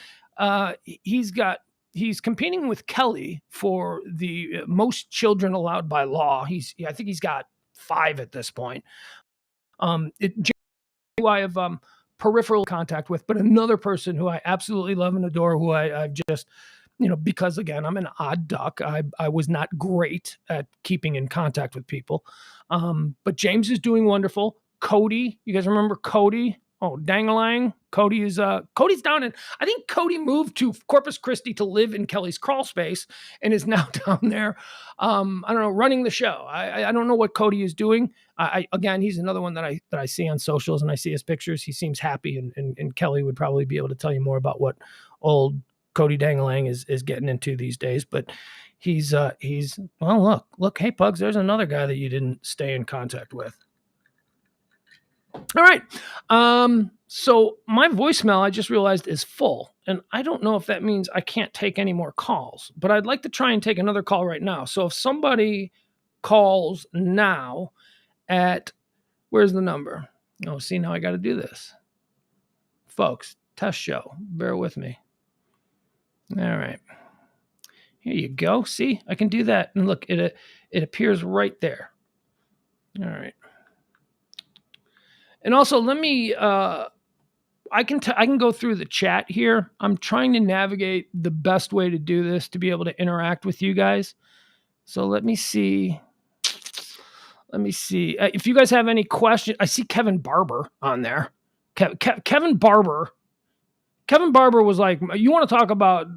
He's competing with Kelly for the most children allowed by law. I think he's got 5 at this point. Who I have peripheral contact with, but another person who I absolutely love and adore, who I've just, because again, I'm an odd duck. I was not great at keeping in contact with people. But James is doing wonderful. Cody, you guys remember Cody? Oh, Dangalang. Cody's down in, I think Cody moved to Corpus Christi to live in Kelly's crawl space and is now down there. I don't know, running the show. I don't know what Cody is doing. Again, he's another one that I see on socials and I see his pictures. He seems happy and Kelly would probably be able to tell you more about what old Cody Dangalang is getting into these days. But he's well, look, hey Pugs, there's another guy that you didn't stay in contact with. All right. So my voicemail, I just realized, is full. And I don't know if that means I can't take any more calls, but I'd like to try and take another call right now. So if somebody calls now at, where's the number? Oh, see, now I got to do this. Folks, test show. Bear with me. All right. Here you go. See, I can do that. And look, it appears right there. All right. And also, let me I can go through the chat here. I'm trying to navigate the best way to do this to be able to interact with you guys. So let me see. If you guys have any questions. I see Kevin Barber on there. Kevin Barber. Kevin Barber was like, you want to talk about,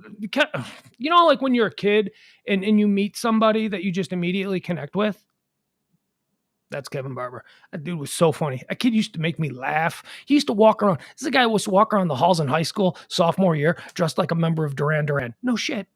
like when you're a kid and you meet somebody that you just immediately connect with? That's Kevin Barber. That dude was so funny. That kid used to make me laugh. He used to walk around. This is a guy who was walking around the halls in high school, sophomore year, dressed like a member of Duran Duran. No shit.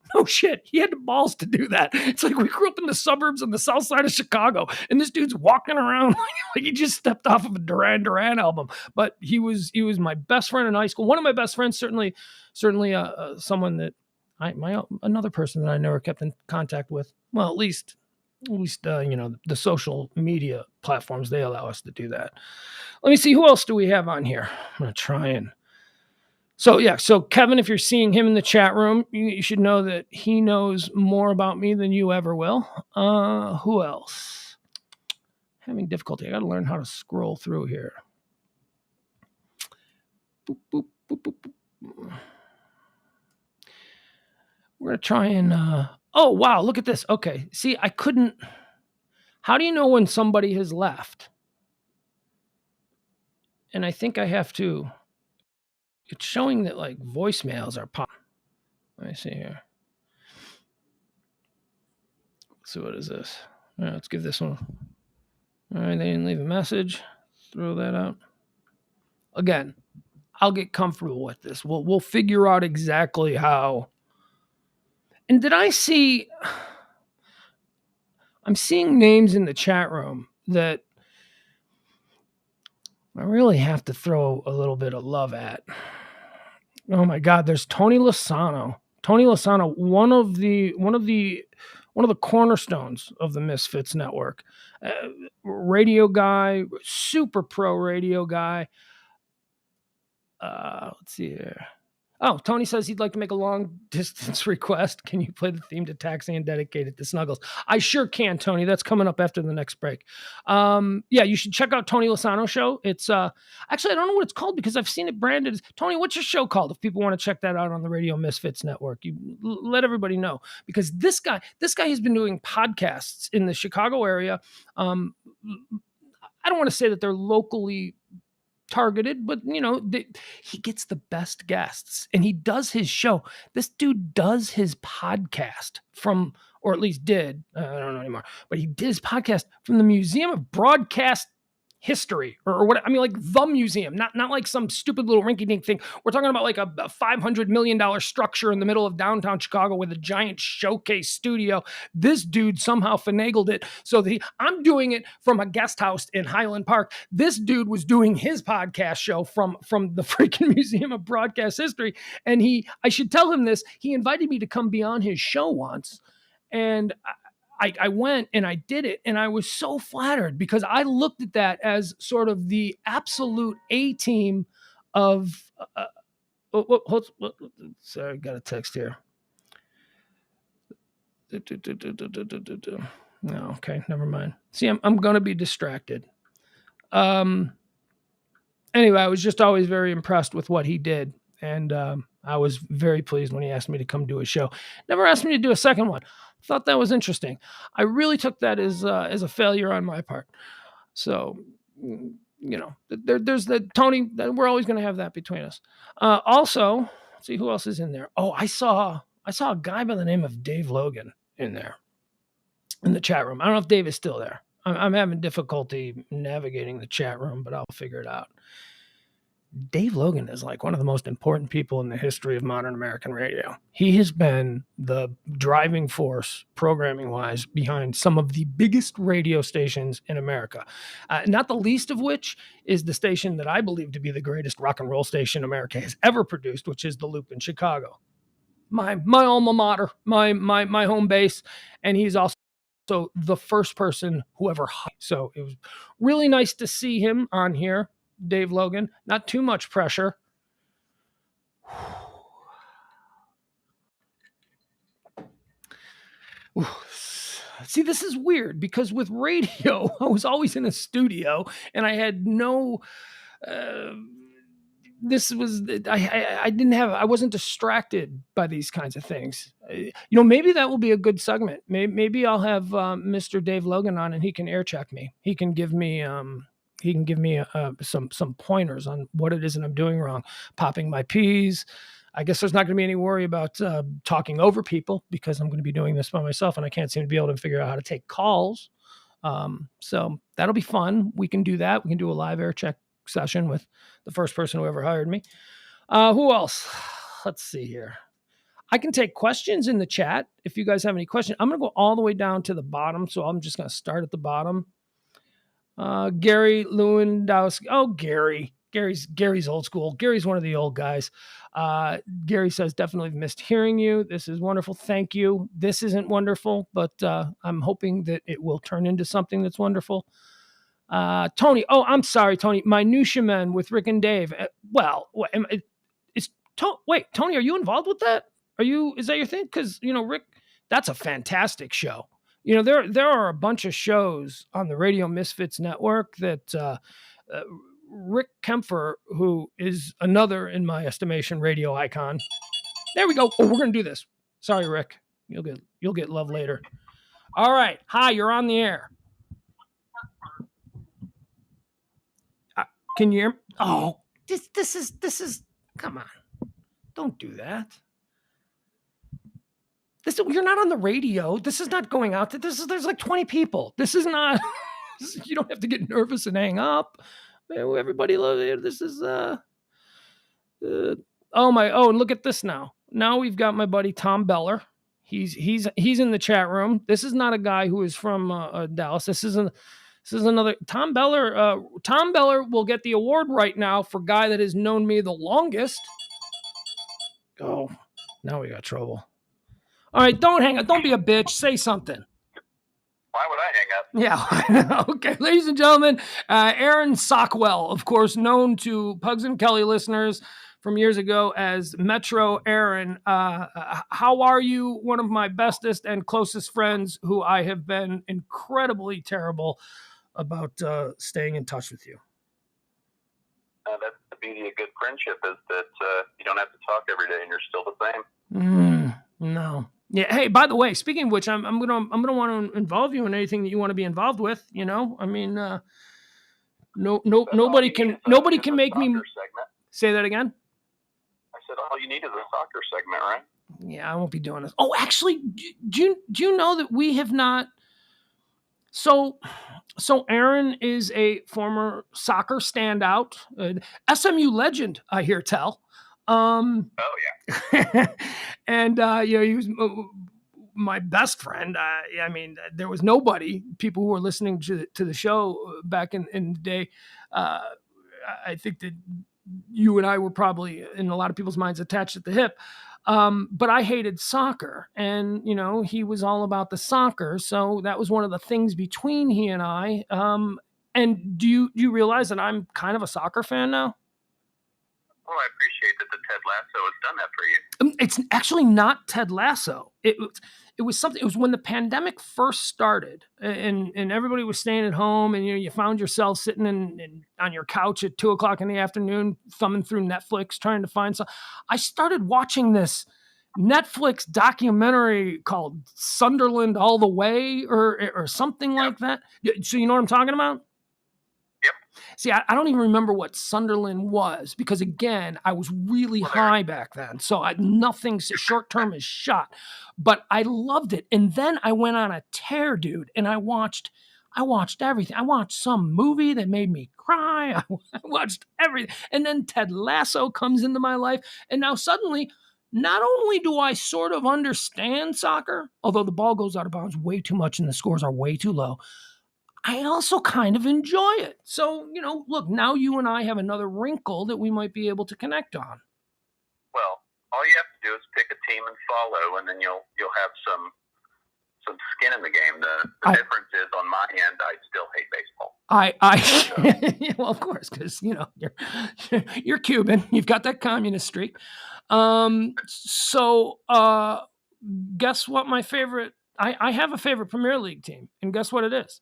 He had the balls to do that. It's like we grew up in the suburbs on the south side of Chicago, and this dude's walking around like he just stepped off of a Duran Duran album. But he was my best friend in high school. One of my best friends, certainly someone that another person that I never kept in contact with. Well, at least the social media platforms, they allow us to do that. Let me see, who else do we have on here? I'm going to try and. So Kevin, if you're seeing him in the chat room, you should know that he knows more about me than you ever will. Who else? Having difficulty. I got to learn how to scroll through here. Boop, boop, boop, boop, boop. We're going to try and. Oh, wow, look at this. Okay, see, I couldn't. How do you know when somebody has left? And I think I have to. It's showing that like voicemails are popping. Let me see here. So what is this? All right, let's give this one. All right, they didn't leave a message. Throw that out. Again, I'll get comfortable with this. We'll figure out exactly how. And did I see? I'm seeing names in the chat room that I really have to throw a little bit of love at. Oh my God, there's Tony Lasano. Tony Lasano, one of the cornerstones of the Misfits Network. Radio guy, super pro radio guy. Let's see here. Oh, Tony says he'd like to make a long distance request. Can you play the theme to Taxi and dedicate it to Snuggles? I sure can, Tony. That's coming up after the next break. Yeah, you should check out Tony Lasano's show. It's actually, I don't know what it's called because I've seen it branded as Tony. What's your show called? If people want to check that out on the Radio Misfits Network, you let everybody know, because this guy has been doing podcasts in the Chicago area. I don't want to say that they're locally targeted, but he gets the best guests and he does his show. This dude does his podcast from, or at least did, I don't know anymore, but he did his podcast from the Museum of Broadcast History, or what, I mean, like the museum, not like some stupid little rinky-dink thing. We're talking about like a $500 million structure in the middle of downtown Chicago with a giant showcase studio. This dude somehow finagled it so that I'm doing it from a guest house in Highland Park. This dude was doing his podcast show from the freaking Museum of Broadcast History. And I should tell him this, he invited me to come be on his show once. And I went and I did it, and I was so flattered because I looked at that as sort of the absolute A team of. Sorry, I got a text here. No, okay, never mind. See, I'm going to be distracted. Anyway, I was just always very impressed with what he did, and I was very pleased when he asked me to come do a show. Never asked me to do a second one. Thought that was interesting. I really took that as a failure on my part. So, there's the Tony. We're always going to have that between us. Also, let's see who else is in there. Oh, I saw a guy by the name of Dave Logan in there in the chat room. I don't know if Dave is still there. I'm having difficulty navigating the chat room, but I'll figure it out. Dave Logan is like one of the most important people in the history of modern American radio. He has been the driving force, programming wise, behind some of the biggest radio stations in America. Not the least of which is the station that I believe to be the greatest rock and roll station America has ever produced, which is the Loop in Chicago. My alma mater, my home base, and he's also the first person who ever. So it was really nice to see him on here, Dave Logan. Not too much pressure. See, this is weird because with radio, I was always in a studio and I had no. This was I didn't have I wasn't distracted by these kinds of things. Maybe that will be a good segment. Maybe I'll have Mr. Dave Logan on and he can air check me. He can give me some pointers on what it is that I'm doing wrong, popping my P's. I guess there's not going to be any worry about talking over people because I'm going to be doing this by myself and I can't seem to be able to figure out how to take calls. So that'll be fun. We can do that. We can do a live air check session with the first person who ever hired me. Who else? Let's see here. I can take questions in the chat if you guys have any questions. I'm going to go all the way down to the bottom, so I'm just going to start at the bottom. Gary Lewandowski. Oh, Gary's old school. Gary's one of the old guys. Gary says, definitely missed hearing you. This is wonderful. Thank you. This isn't wonderful, but I'm hoping that it will turn into something that's wonderful. Tony. Oh, I'm sorry, Tony. Minutia Men with Rick and Dave. Wait, Tony, are you involved with that? Is that your thing? Because, Rick, that's a fantastic show. There are a bunch of shows on the Radio Misfits Network that Rick Kempfer, who is another, in my estimation, radio icon. There we go. Oh, we're going to do this. Sorry, Rick. You'll get love later. All right. Hi, you're on the air. Can you hear me? Oh, this is, come on. Don't do that. You're not on the radio. This is not going out. There's like 20 people. This is not, you don't have to get nervous and hang up. Everybody loves it. This is, and look at this now. Now we've got my buddy Tom Beller. He's in the chat room. This is not a guy who is from Dallas. This is another Tom Beller. Tom Beller will get the award right now for guy that has known me the longest. Oh, now we got trouble. All right, don't hang up. Don't be a bitch. Say something. Why would I Yeah, hang up? I know. Okay, ladies and gentlemen, Aaron Sockwell, of course, known to Pugs and Kelly listeners from years ago as Metro Aaron. How are you? One of my bestest and closest friends who I have been incredibly terrible about staying in touch with you. That's the beauty of good friendship is that you don't have to talk every day and you're still the same. No. Yeah. Hey, by the way, speaking of which, I'm gonna want to involve you in anything that you want to be involved with. I mean, nobody can make me segment. Say that again. I said all you need is a soccer segment, right? Yeah, I won't be doing this. Oh, actually, do you know that we have not? So Aaron is a former soccer standout, SMU legend, I hear tell. Oh yeah. And he was my best friend. I mean, there was nobody. People who were listening to the show back in the day. I think that you and I were probably in a lot of people's minds attached at the hip. But I hated soccer, and he was all about the soccer. So that was one of the things between he and I. And do you realize that I'm kind of a soccer fan now? Well, I appreciate that the Ted Lasso has done that for you. It's actually not Ted Lasso. It was something. It was when the pandemic first started, and everybody was staying at home, and you found yourself sitting on your couch at 2:00 in the afternoon, thumbing through Netflix, trying to find some. I started watching this Netflix documentary called Sunderland All the Way, or something like that. So you know what I'm talking about? See, I don't even remember what Sunderland was because, again, I was really high back then. So nothing short-term is shot. But I loved it. And then I went on a tear, dude, and I watched I watched everything. I watched some movie that made me cry. I watched everything. And then Ted Lasso comes into my life. And now suddenly, not only do I sort of understand soccer, although the ball goes out of bounds way too much and the scores are way too low, I also kind of enjoy it. So, look, now you and I have another wrinkle that we might be able to connect on. Well, all you have to do is pick a team and follow, and then you'll have some skin in the game. The difference is, on my end, I still hate baseball. Well, of course, because you're Cuban. You've got that communist streak. So guess what? My favorite. I have a favorite Premier League team, and guess what it is?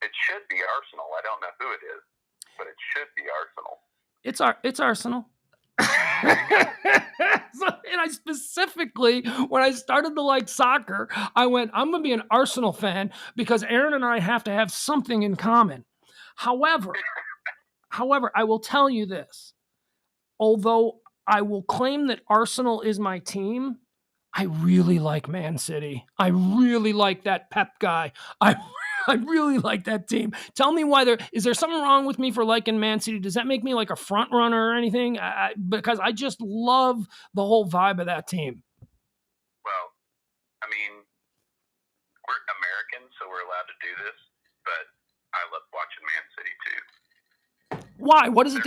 It should be Arsenal. I don't know who it is, but it should be Arsenal. It's Arsenal. And I specifically, when I started to like soccer, I went, I'm going to be an Arsenal fan because Aaron and I have to have something in common. However, I will tell you this. Although I will claim that Arsenal is my team, I really like Man City. I really like that Pep guy. I really like that team. Tell me why is there something wrong with me for liking Man City? Does that make me like a front runner or anything? Because I just love the whole vibe of that team. Well, I mean, we're Americans, so we're allowed to do this, but I love watching Man City too. Why? What is it?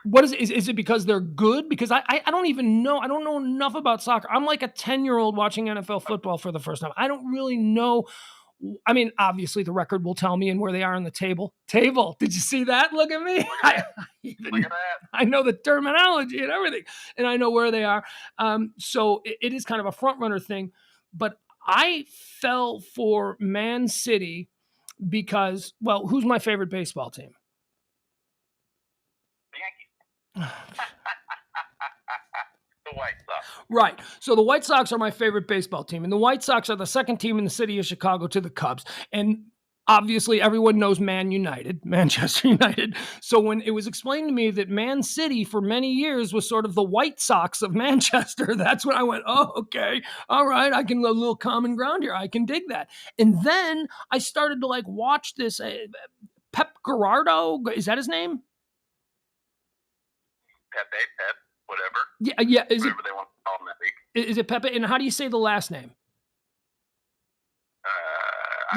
What is it? Is it because they're good? Because I don't even know. I don't know enough about soccer. I'm like a 10-year-old watching NFL football for the first time. I don't really know. I mean, obviously the record will tell me and where they are on the table. Did you see that? Look at me. Look at that. I know the terminology and everything, and I know where they are. So it is kind of a front runner thing, but I fell for Man City because, well, who's my favorite baseball team? The White Sox. Right. So the White Sox are my favorite baseball team, and the White Sox are the second team in the city of Chicago to the Cubs. And obviously everyone knows Manchester United. So when it was explained to me that Man City for many years was sort of the White Sox of Manchester, that's when I went, oh, okay, all right, I can a little common ground here. I can dig that. And then I started to watch this Pep Gerardo. Is that his name? Pep, whatever. Yeah. Whatever they want to call him that week. Is it Pepe? And how do you say the last name?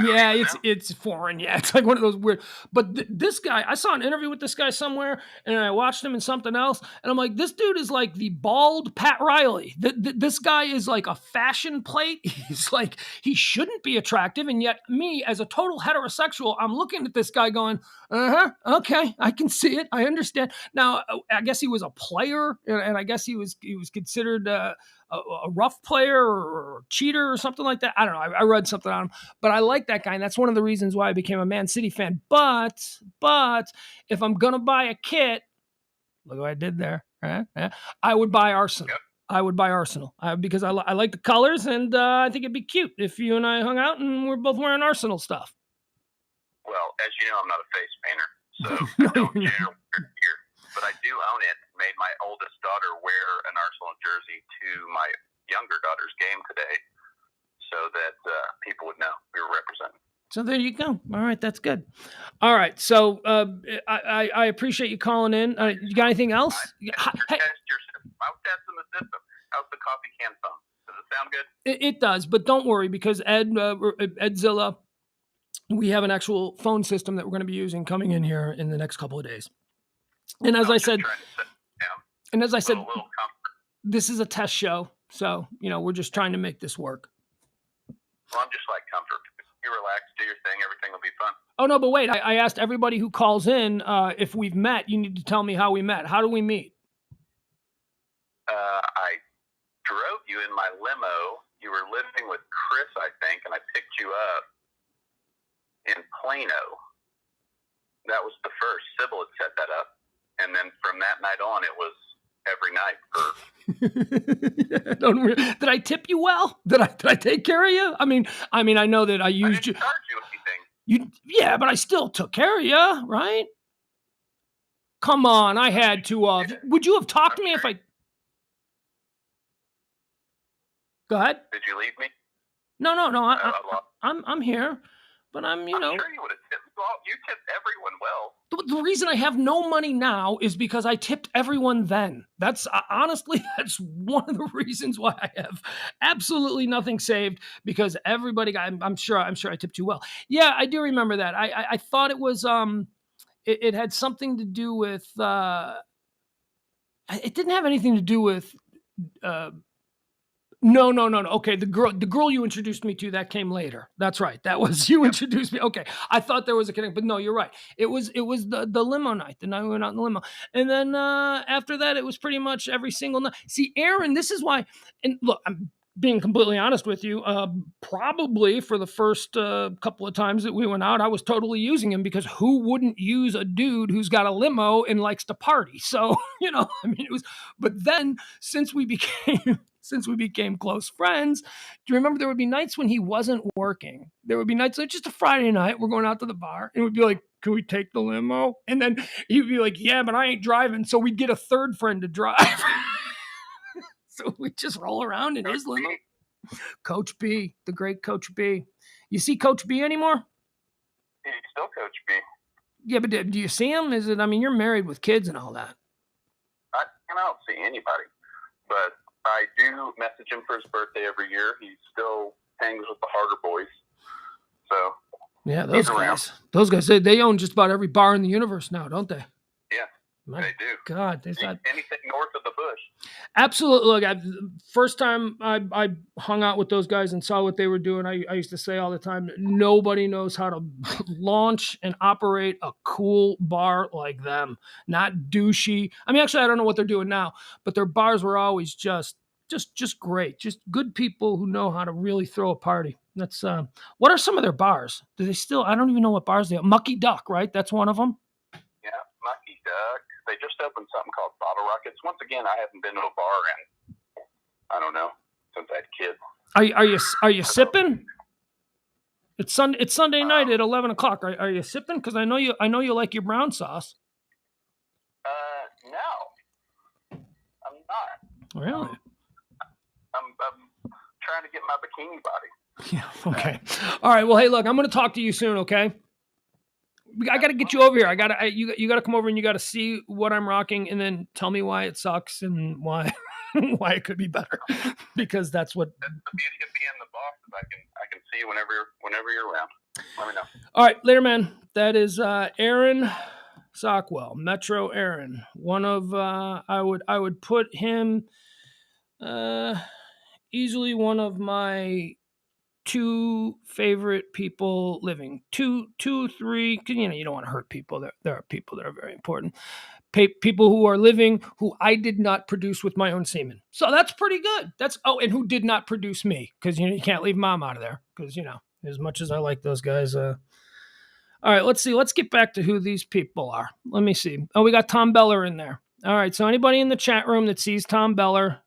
Yeah, it's foreign. Yeah, it's like one of those weird. But this guy, I saw an interview with this guy somewhere, and I watched him in something else, and I'm like, this dude is like the bald Pat Riley. This guy is like a fashion plate. He's like, he shouldn't be attractive, and yet me, as a total heterosexual, I'm looking at this guy going, okay, I can see it, I understand. Now, I guess he was a player, and I guess he was considered a rough player or cheater or something like that. I don't know. I read something on him, but I like that guy. And that's one of the reasons why I became a Man City fan. But if I'm going to buy a kit, look what I did there. I would buy Arsenal. Yep. I would buy Arsenal because I like the colors, and I think it'd be cute if you and I hung out and we're both wearing Arsenal stuff. Well, as you know, I'm not a face painter, so I don't generally wear gear. But I do own it. Made my oldest daughter wear an Arsenal jersey to my younger daughter's game today so that people would know we were representing. So there you go. All right, that's good. All right, so I appreciate you calling in. You got anything else? I was testing the system. How's the coffee can phone? Does it sound good? It does, but don't worry because Edzilla, we have an actual phone system that we're going to be using coming in here in the next couple of days. And as I said, this is a test show, so we're just trying to make this work. Well, I'm just like comfort. You relax, do your thing, everything will be fun. Oh no, but wait! I asked everybody who calls in if we've met. You need to tell me how we met. How do we meet? I drove you in my limo. You were living with Chris, I think, and I picked you up in Plano. That was the first. Sybil had set that up. And then from that night on, it was every night. Did I tip you well? Did I take care of you? I mean, I know that I used I didn't charge you anything. Yeah, but I still took care of you, right? Come on, I had to. Would you have talked to me if I? Go ahead. Did you leave me? No. I'm here. But I'm sure you would have tipped. Well, you tipped everyone well. The reason I have no money now is because I tipped everyone then. That's honestly, that's one of the reasons why I have absolutely nothing saved, because everybody got, I'm sure I tipped you well. Yeah, I do remember that. I thought it was, it had something to do with, it didn't have anything to do with, uh, no. Okay, the girl you introduced me to, that came later. That's right. That was you introduced me. Okay, I thought there was a connection, but no, you're right. It was the limo night. The night we went out in the limo, and then after that, it was pretty much every single night. See, Aaron, this is why. And look, I'm being completely honest with you. Probably for the first couple of times that we went out, I was totally using him, because who wouldn't use a dude who's got a limo and likes to party? So I mean, it was. But then since we became close friends, do you remember there would be nights when he wasn't working? There would be nights like just a Friday night, we're going out to the bar, and we'd be like, can we take the limo? And then he'd be like, yeah, but I ain't driving. So we'd get a third friend to drive. So we'd just roll around in his limo. Coach B, the great Coach B. You see Coach B anymore? He's still Coach B. Yeah, but do you see him? Is it, I mean, you're married with kids and all that. I don't see anybody, but I do message him for his birthday every year. He still hangs with the Harder boys. So yeah, those guys, they own just about every bar in the universe now, don't they? Yeah, they do. God, anything north of the bush. Absolutely. Look, first time I hung out with those guys and saw what they were doing, I used to say all the time, nobody knows how to launch and operate a cool bar like them. Not douchey. I mean, actually, I don't know what they're doing now, but their bars were always just great. Just good people who know how to really throw a party. That's what are some of their bars? Do they still? I don't even know what bars they have. Mucky Duck, right? That's one of them. Yeah, Mucky Duck. They just opened something called Bottle Rockets. Once again, I haven't been to a bar in, I don't know, since I had kids. Are you sipping? It's Sunday night at 11:00. Are you sipping? Because I know you like your brown sauce. No, I'm not. Really? I'm trying to get my bikini body. Yeah. Okay. All right. Well, hey, look, I'm going to talk to you soon. Okay. I got to get you over here. You got to come over and you got to see what I'm rocking, and then tell me why it sucks and why it could be better. Because that's what the beauty of being the boss is I can see you whenever you're around. Let me know. All right, later, man. That is Aaron Sockwell, Metro Aaron. One of I would put him easily one of my two favorite people living. Two, three. Cause you don't want to hurt people. There are people that are very important. People who are living who I did not produce with my own semen. So that's pretty good. And who did not produce me, because you can't leave mom out of there, because as much as I like those guys. All right, let's see. Let's get back to who these people are. Let me see. Oh, we got Tom Beller in there. All right, so anybody in the chat room that sees Tom Beller,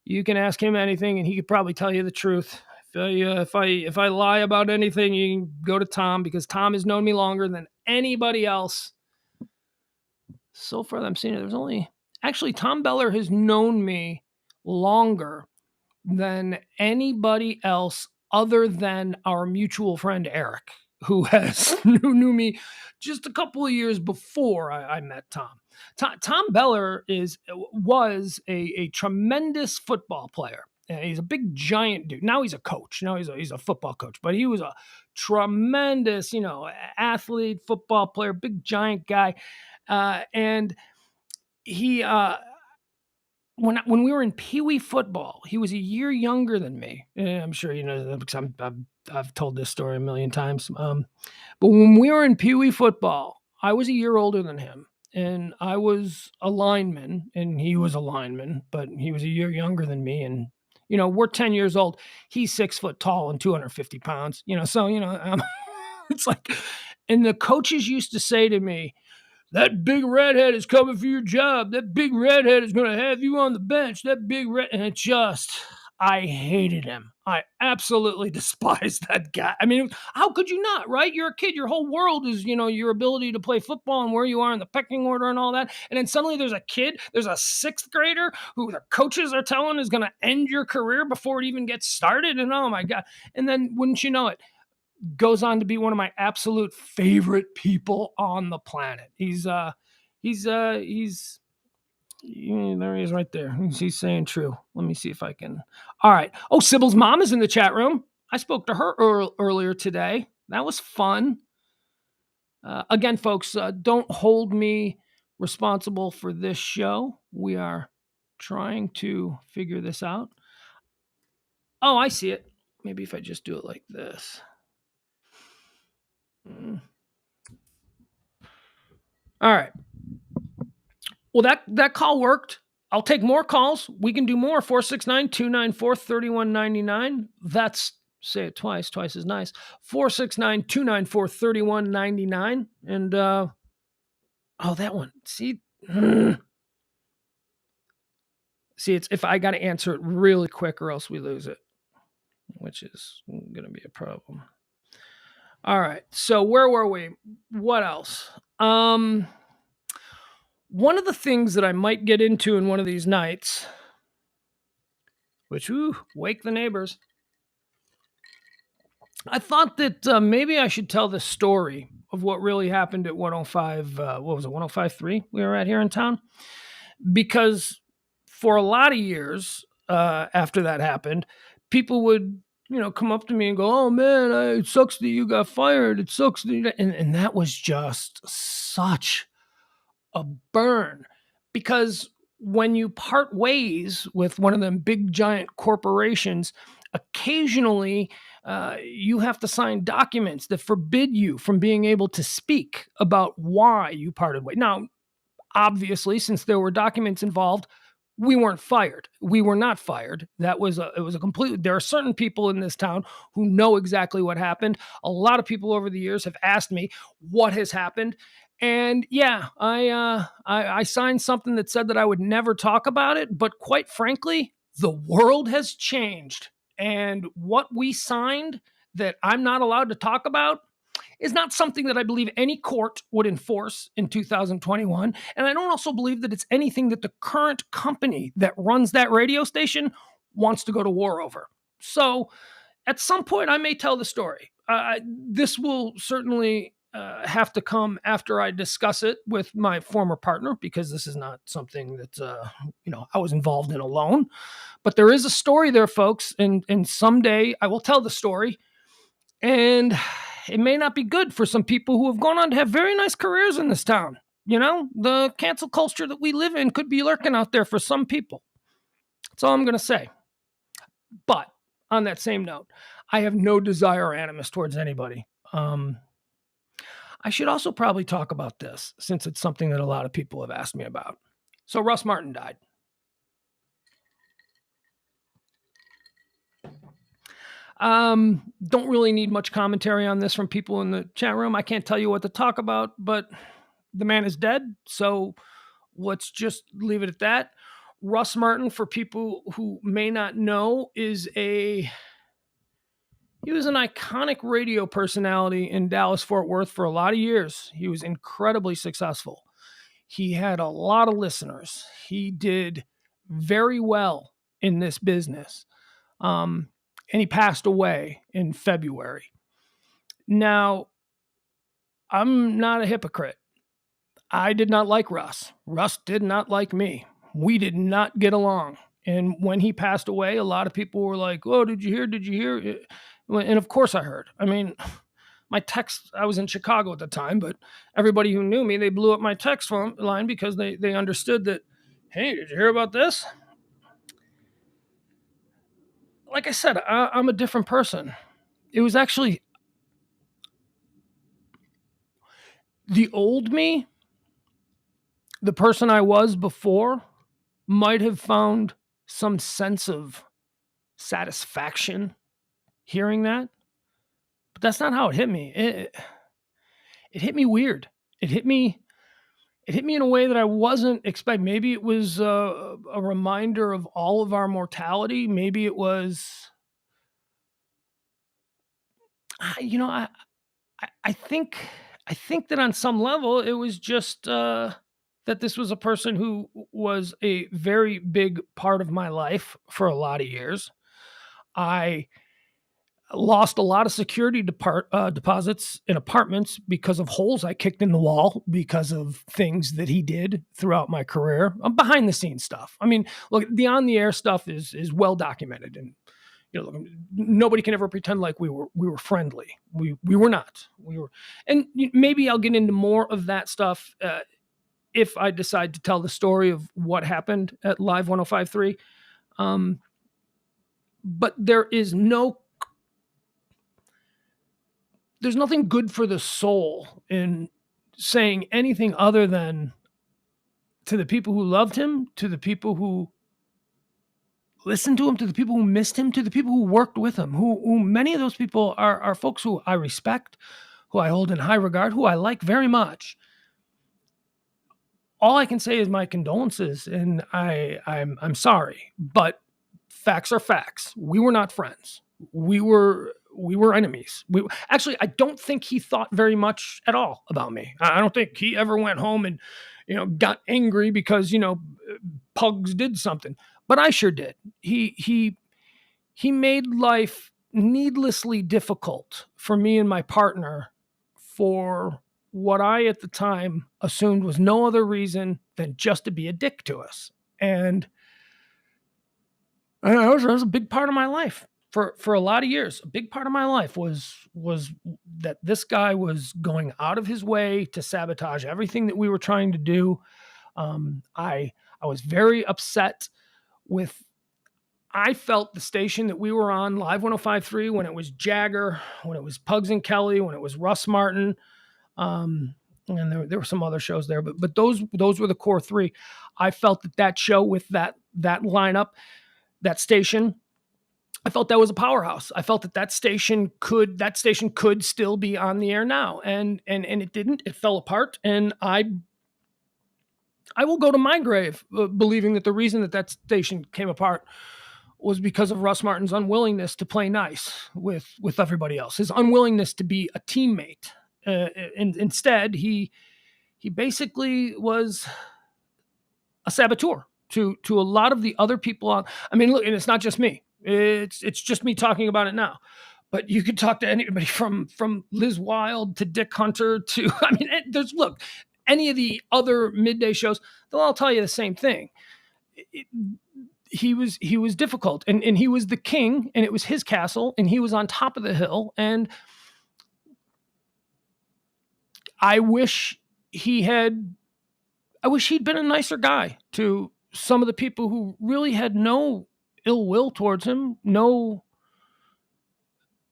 you can ask him anything, and he could probably tell you the truth. If I lie about anything, you can go to Tom, because Tom has known me longer than anybody else. So far that I'm seeing it, Tom Beller has known me longer than anybody else other than our mutual friend Eric, who knew me just a couple of years before I met Tom. Tom Beller was a tremendous football player. He's a big giant dude. Now he's a coach. Now he's a football coach, but he was a tremendous, athlete, football player, big giant guy. And he, when we were in Pee Wee football, he was a year younger than me. I'm sure you know that, because I've told this story a million times. But when we were in Pee Wee football, I was a year older than him, and I was a lineman, and he was a lineman, but he was a year younger than me. And we're 10 years old. He's 6 foot tall and 250 pounds. So it's like, and the coaches used to say to me, that big redhead is coming for your job. That big redhead is going to have you on the bench. That big red. And I hated him. I absolutely despised that guy. I mean, how could you not, right? You're a kid. Your whole world is, your ability to play football and where you are in the pecking order and all that. And then suddenly there's a 6th grader who the coaches are telling is going to end your career before it even gets started. And oh my God. And then wouldn't you know it, goes on to be one of my absolute favorite people on the planet. There he is right there. He's saying true. Let me see if I can. All right. Oh, Sybil's mom is in the chat room. I spoke to her earlier today. That was fun. Again, folks, don't hold me responsible for this show. We are trying to figure this out. Oh, I see it. Maybe if I just do it like this. All right. Well, that call worked. I'll take more calls. We can do more. 469-294-3199. That's, say it twice. Twice is nice. 469-294-3199. And, oh, that one. See? See, it's if I got to answer it really quick or else we lose it, which is going to be a problem. All right. So where were we? What else? One of the things that I might get into in one of these nights, which, wake the neighbors. I thought that maybe I should tell the story of what really happened at 105, what was it, 105.3 we were at here in town? Because for a lot of years after that happened, people would, come up to me and go, "Oh man, it sucks that you got fired. It sucks that you," and that was just such a burn, because when you part ways with one of them big giant corporations, occasionally you have to sign documents that forbid you from being able to speak about why you parted ways. Now, obviously, since there were documents involved, we weren't fired. We were not fired. It was a complete. There are certain people in this town who know exactly what happened. A lot of people over the years have asked me what has happened. And yeah, I signed something that said that I would never talk about it. But quite frankly, the world has changed. And what we signed that I'm not allowed to talk about is not something that I believe any court would enforce in 2021. And I don't also believe that it's anything that the current company that runs that radio station wants to go to war over. So at some point, I may tell the story. This will certainly have to come after I discuss it with my former partner, because this is not something that I was involved in alone. But there is a story there, folks, and someday I will tell the story. And it may not be good for some people who have gone on to have very nice careers in this town. The cancel culture that we live in could be lurking out there for some people. That's all I'm going to say. But on that same note, I have no desire or animus towards anybody. I should also probably talk about this, since it's something that a lot of people have asked me about. So Russ Martin died. Don't really need much commentary on this from people in the chat room. I can't tell you what to talk about, but the man is dead. So let's just leave it at that. Russ Martin, for people who may not know, he was an iconic radio personality in Dallas-Fort Worth for a lot of years. He was incredibly successful. He had a lot of listeners. He did very well in this business. And he passed away in February. Now, I'm not a hypocrite. I did not like Russ. Russ did not like me. We did not get along. And when he passed away, a lot of people were like, "Oh, did you hear? Did you hear?" And of course I heard. I mean, my text, I was in Chicago at the time, but everybody who knew me, they blew up my text phone line because they understood that, "Hey, did you hear about this?" Like I said, I'm a different person. It was actually the old me, the person I was before, might have found some sense of satisfaction hearing that. But that's not how it hit me. It hit me weird. It hit me in a way that I wasn't expecting. Maybe it was a reminder of all of our mortality. Maybe it was, I think that on some level it was just that this was a person who was a very big part of my life for a lot of years. I lost a lot of security deposits in apartments because of holes I kicked in the wall because of things that he did throughout my career. Behind the scenes stuff. I mean, look, the on the air stuff is well documented, and look, nobody can ever pretend like we were friendly. We were not. We were, and maybe I'll get into more of that stuff if I decide to tell the story of what happened at Live 105.3. But there's nothing good for the soul in saying anything other than to the people who loved him, to the people who listened to him, to the people who missed him, to the people who worked with him, who many of those people are folks who I respect, who I hold in high regard, who I like very much. All I can say is my condolences, and I'm sorry, but facts are facts. We were not friends. We were enemies. Actually, I don't think he thought very much at all about me. I don't think he ever went home and got angry because Pugs did something, but I sure did. He made life needlessly difficult for me and my partner for what I at the time assumed was no other reason than just to be a dick to us. And that was a big part of my life for a lot of years. A big part of my life was that this guy was going out of his way to sabotage everything that we were trying to do. I was very upset with. I felt the station that we were on, Live 105.3, when it was Jagger, when it was Pugs and Kelly, when it was Russ Martin, and there were some other shows there, but those were the core three. I felt that show with that lineup, that station, I felt that was a powerhouse. I felt that station could still be on the air now, and it didn't. It fell apart, and I will go to my grave believing that the reason that station came apart was because of Russ Martin's unwillingness to play nice with everybody else, his unwillingness to be a teammate. And instead, he basically was a saboteur to a lot of the other people on. I mean, look, and it's not just me. It's just me talking about it now. But you could talk to anybody from Liz Wilde to Dick Hunter to, I mean, look, any of the other midday shows, they'll all tell you the same thing. He was difficult, and he was the king, and it was his castle, and he was on top of the hill. And I wish he'd been a nicer guy to some of the people who really had no ill will towards him. No,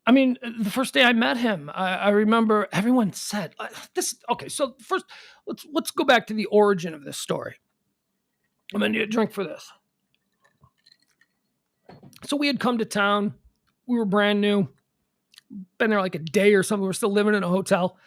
I mean, the first day I met him, I remember everyone said this. Okay, so first, let's go back to the origin of this story. I'm gonna need a drink for this. So we had come to town. We were brand new. Been there like a day or something. We were still living in a hotel.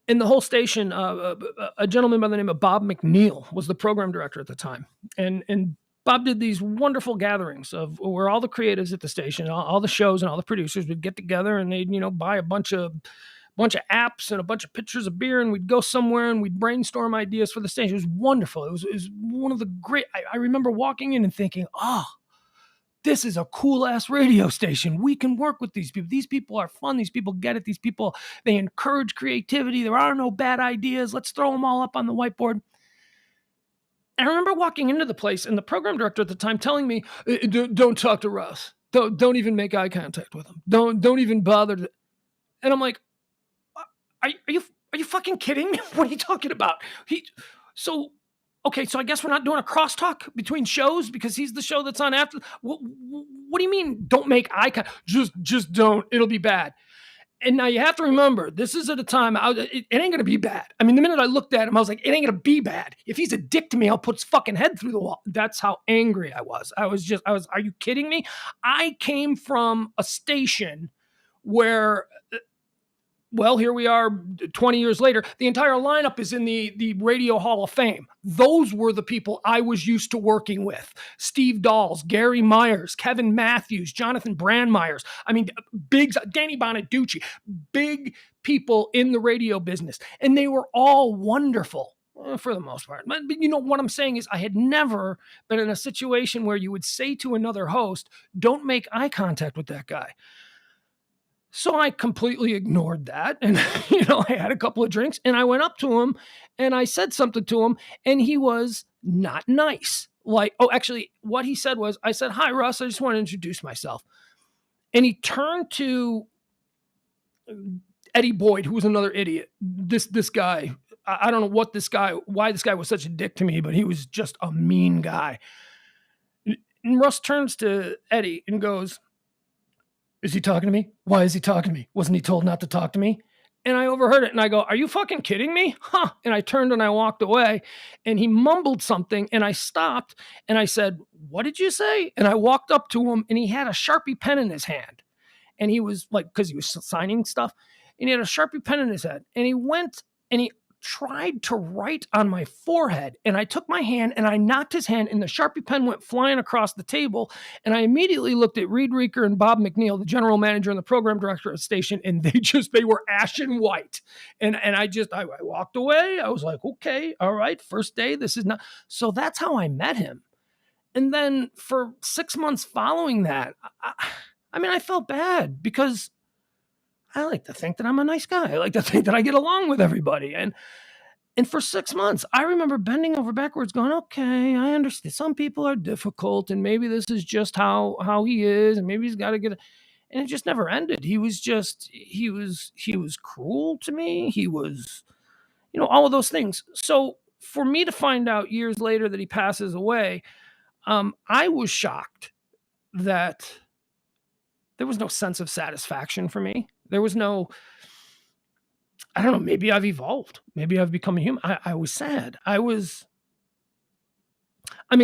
In the whole station, a gentleman by the name of Bob McNeil was the program director at the time. And Bob did these wonderful gatherings of where all the creatives at the station, all the shows and all the producers would get together, and they'd, buy a bunch of apps and a bunch of pitchers of beer, and we'd go somewhere and we'd brainstorm ideas for the station. It was wonderful. It was one of the great, I remember walking in and thinking, this is a cool ass radio station. We can work with these people. These people are fun. These people get it. These people, they encourage creativity. There are no bad ideas. Let's throw them all up on the whiteboard. And I remember walking into the place and the program director at the time telling me, don't talk to Russ. Don't even make eye contact with him. Don't even bother. And I'm like, are you fucking kidding me? What are you talking about? Okay, so I guess we're not doing a crosstalk between shows because he's the show that's on after. What do you mean? Don't make eye contact. Just don't. It'll be bad. And now you have to remember, this is at a time, it ain't going to be bad. I mean, the minute I looked at him, I was like, it ain't going to be bad. If he's a dick to me, I'll put his fucking head through the wall. That's how angry I was. Are you kidding me? I came from a station where, well, here we are 20 years later. The entire lineup is in the Radio Hall of Fame. Those were the people I was used to working with. Steve Dawes, Gary Myers, Kevin Matthews, Jonathan Brandmeyers. I mean, Danny Bonaducci, big people in the radio business. And they were all wonderful for the most part. But what I'm saying is I had never been in a situation where you would say to another host, don't make eye contact with that guy. So I completely ignored that. And, I had a couple of drinks and I went up to him and I said something to him and he was not nice. Like, oh, actually, what he said was, I said, "Hi, Russ. I just want to introduce myself." And he turned to Eddie Boyd, who was another idiot. This guy, I don't know why this guy was such a dick to me, but he was just a mean guy. And Russ turns to Eddie and goes, "Is he talking to me? Why is he talking to me? Wasn't he told not to talk to me?" And I overheard it and I go, "Are you fucking kidding me?" Huh. And I turned and I walked away and he mumbled something and I stopped and I said, "What did you say?" And I walked up to him and he had a Sharpie pen in his hand. And he was like, because he was signing stuff, and he had a Sharpie pen in his head. And he went and he tried to write on my forehead. And I took my hand and I knocked his hand, and the Sharpie pen went flying across the table. And I immediately looked at Reed Reeker and Bob McNeil, the general manager and the program director of the station, and they were ashen white. And I walked away. I was like, okay, all right, first day, this is not. So that's how I met him. And then for 6 months following that, I felt bad because I like to think that I'm a nice guy. I like to think that I get along with everybody. And for 6 months, I remember bending over backwards going, "Okay, I understand. Some people are difficult and maybe this is just how he is and maybe he's got to get." And it just never ended. He was cruel to me. He was, all of those things. So for me to find out years later that he passes away, I was shocked that there was no sense of satisfaction for me. There was no, I don't know, maybe I've evolved. Maybe I've become a human. I was sad. Look, I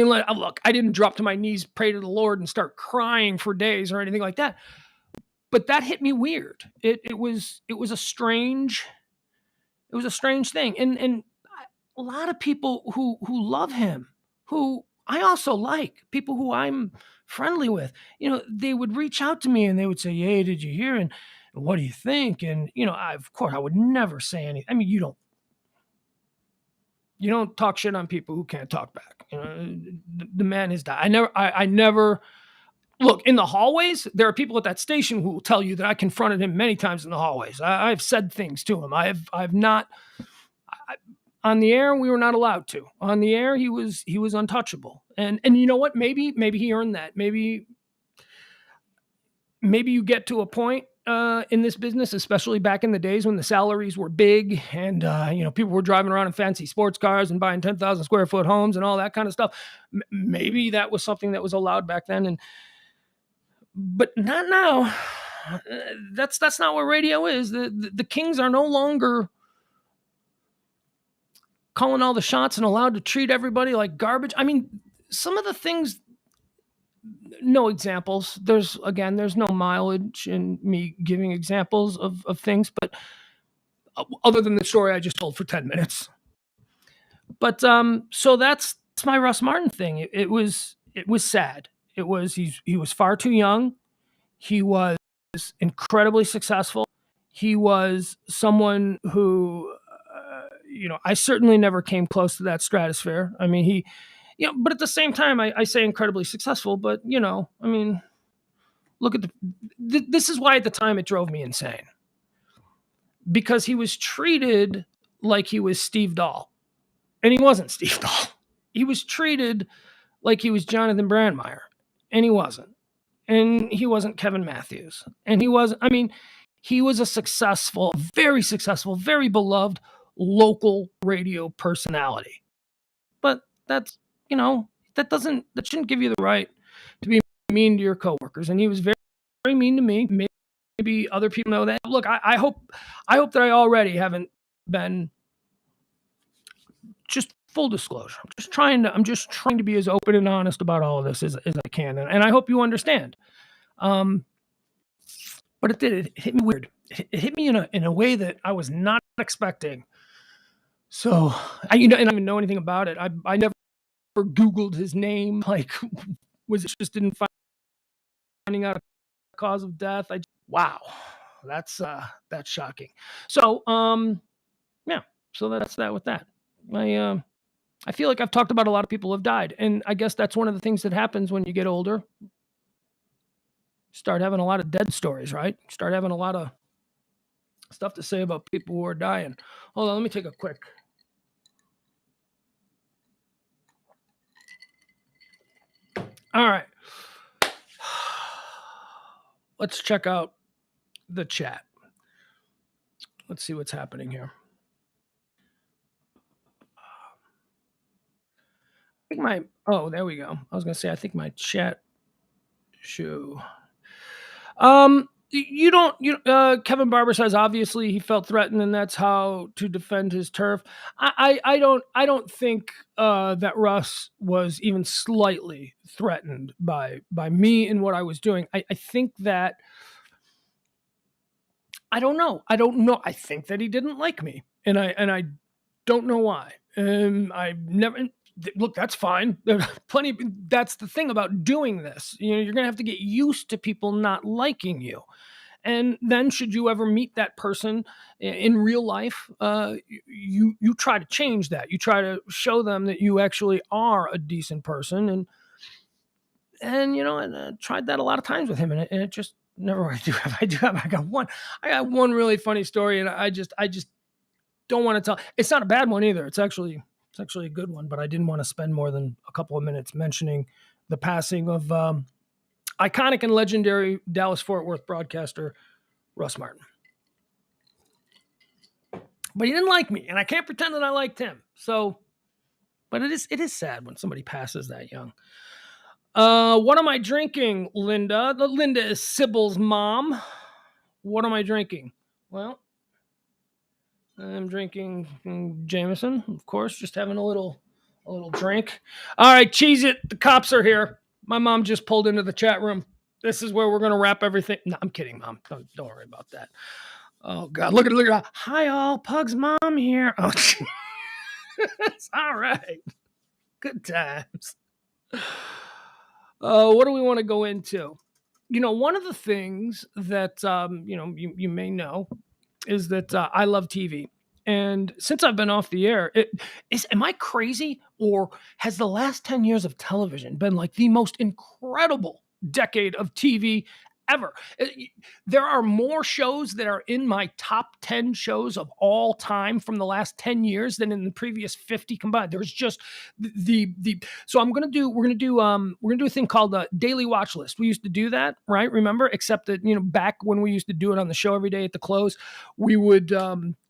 didn't drop to my knees, pray to the Lord, and start crying for days or anything like that. But that hit me weird. It was a strange thing. And a lot of people who love him, who I also like, people who I'm friendly with, they would reach out to me and they would say, "Hey, did you hear? And what do you think?" And of course, I would never say anything. I mean, you don't talk shit on people who can't talk back. The man has died. I never look in the hallways. There are people at that station who will tell you that I confronted him many times in the hallways. I've said things to him. I've not. On the air, we were not allowed to. On the air, he was untouchable. And you know what? Maybe he earned that. Maybe you get to a point in this business, especially back in the days when the salaries were big and people were driving around in fancy sports cars and buying 10,000 square foot homes and all that kind of stuff. Maybe that was something that was allowed back then, but not now. That's not what radio is. The Kings are no longer calling all the shots and allowed to treat everybody like garbage. I mean, some of the things, no examples. There's no mileage in me giving examples of things, but other than the story I just told for 10 minutes. But so that's my Russ Martin thing. It was sad. He was far too young. He was incredibly successful. He was someone who, I certainly never came close to that stratosphere. I mean, but at the same time, I say incredibly successful, but look at this is why at the time it drove me insane, because he was treated like he was Steve Dahl, and he wasn't Steve Dahl. He was treated like he was Jonathan Brandmeier, and he wasn't. And he wasn't Kevin Matthews, and he was. I mean, he was a very successful, very beloved local radio personality. But that shouldn't give you the right to be mean to your coworkers. And he was very, very mean to me. Maybe other people know that. Look, I hope that I already haven't been. Just full disclosure. I'm just trying to be as open and honest about all of this as I can. And I hope you understand. But it did. It hit me weird. It hit me in a way that I was not expecting. So and I didn't even know anything about it. I never Googled his name. Like, was interested in finding out a cause of death. Wow, that's shocking. So yeah. So that's that with that. I feel like I've talked about a lot of people who have died, and I guess that's one of the things that happens when you get older. start having a lot of dead stories, right? Start having a lot of stuff to say about people who are dying. Hold on, let me take a quick. All right. Let's check out the chat. Let's see what's happening here. I think there we go. I was gonna say I think my chat show. You don't. Kevin Barber says obviously he felt threatened, and that's how to defend his turf. I don't think that Russ was even slightly threatened by me and what I was doing. I think that I don't know. I don't know. I think that he didn't like me, and I don't know why. I never look. That's fine. Plenty. That's the thing about doing this. You're gonna have to get used to people not liking you. And then, should you ever meet that person in real life, you try to change that. You try to show them that you actually are a decent person, and I tried that a lot of times with him, and it just never. I got one really funny story, and I just don't want to tell. It's not a bad one either. It's actually a good one, but I didn't want to spend more than a couple of minutes mentioning the passing of iconic and legendary Dallas Fort Worth broadcaster Russ Martin. But he didn't like me, and I can't pretend that I liked him. So, but it is sad when somebody passes that young. What am I drinking, Linda? Linda is Sybil's mom. What am I drinking? Well, I'm drinking Jameson, of course, just having a little drink. All right, cheese it. The cops are here. My mom just pulled into the chat room. This is where we're going to wrap everything. No, I'm kidding, Mom. Don't worry about that. Oh, God. Look at hi, all. Pugs Mom here. Oh, it's all right. Good times. What do we want to go into? One of the things that, you may know is that I love TV. And since I've been off the air, am I crazy, or has the last 10 years of television been like the most incredible decade of TV ever? There are more shows that are in my top 10 shows of all time from the last 10 years than in the previous 50 combined. There's just so we're going to do a thing called a daily watch list. We used to do that, right? Remember, except that, back when we used to do it on the show every day at the close, we would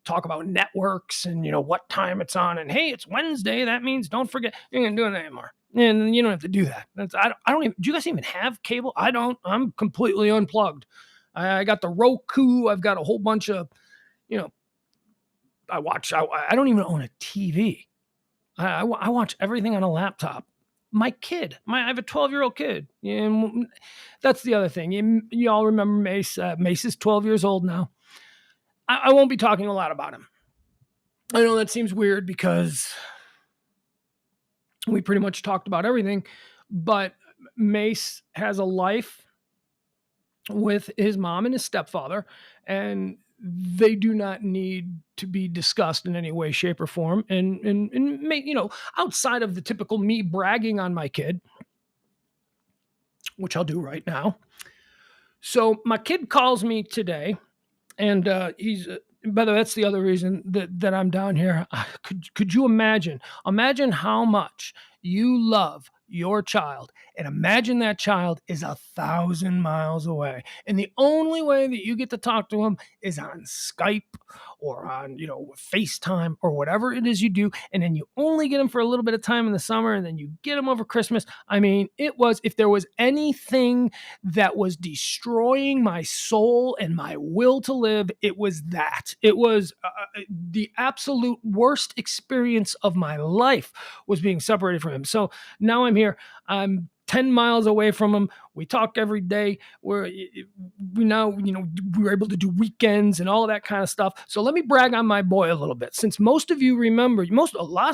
talk about networks and what time it's on, and hey, it's Wednesday, that means don't forget. You're gonna do it anymore, and you don't have to do that. I don't even. Do you guys even have cable? I don't. I'm completely unplugged. I got the Roku. I've got a whole bunch of, I don't even own a TV. I watch everything on a laptop. My kid, I have a 12-year-old kid, and that's the other thing. You all remember Mace? Mace is 12 years old now. I won't be talking a lot about him. I know that seems weird because we pretty much talked about everything, but Mace has a life with his mom and his stepfather, and they do not need to be discussed in any way, shape, or form. And outside of the typical me bragging on my kid, which I'll do right now. So my kid calls me today, and he's. By the way, that's the other reason that I'm down here. Could you imagine how much you love your child, and imagine that child is 1,000 miles away, and the only way that you get to talk to him is on Skype or on FaceTime or whatever it is you do, and then you only get him for a little bit of time in the summer, and then you get him over Christmas. I mean, if there was anything that was destroying my soul and my will to live, it was that. It was the absolute worst experience of my life, was being separated from him. So now I'm here. I'm 10 miles away from him. We talk every day. We were able to do weekends and all of that kind of stuff. So let me brag on my boy a little bit. Since most of you remember,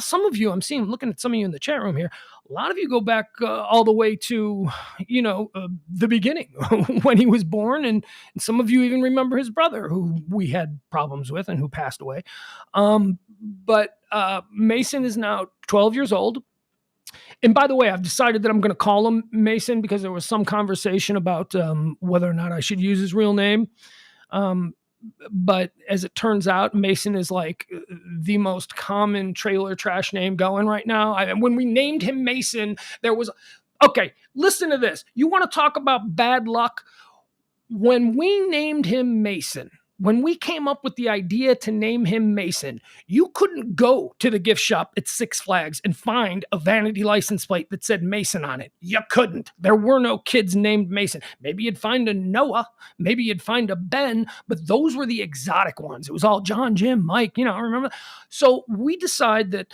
some of you, I'm looking at some of you in the chat room here. A lot of you go back all the way to, the beginning when he was born. And some of you even remember his brother, who we had problems with and who passed away. But Mason is now 12 years old. And by the way, I've decided that I'm going to call him Mason because there was some conversation about whether or not I should use his real name. Um, but as it turns out, Mason is like the most common trailer trash name going right now. When we named him Mason, there was okay. Listen to this. You want to talk about bad luck? When we named him Mason, when we came up with the idea to name him Mason, you couldn't go to the gift shop at Six Flags and find a vanity license plate that said Mason on it. You couldn't. There were no kids named Mason. Maybe you'd find a Noah, maybe you'd find a Ben, but those were the exotic ones. It was all John, Jim, Mike, remember? So we decide that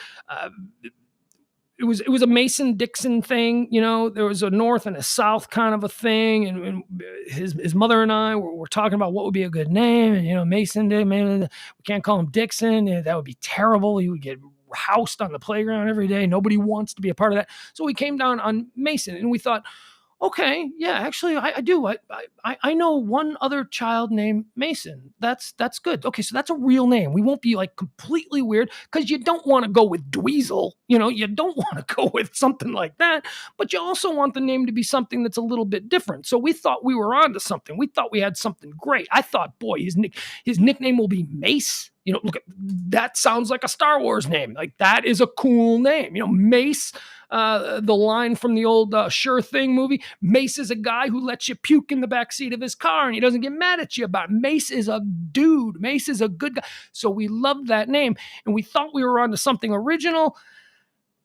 it was a Mason Dixon thing. There was a North and a South kind of a thing. And his mother and I were talking about what would be a good name. And, Mason, man, we can't call him Dixon. That would be terrible. He would get housed on the playground every day. Nobody wants to be a part of that. So we came down on Mason and we thought, okay, yeah, actually, I do. I know one other child named Mason. That's good. Okay, so that's a real name. We won't be like completely weird because you don't want to go with Dweezil. You don't want to go with something like that. But you also want the name to be something that's a little bit different. So we thought we were onto something. We thought we had something great. I thought, boy, his nickname will be Mace. Look, that sounds like a Star Wars name. Like that is a cool name. Mace. The line from the old Sure Thing movie, Mace is a guy who lets you puke in the backseat of his car and he doesn't get mad at you about it. Mace is a dude. Mace is a good guy. So we loved that name and we thought we were onto something original.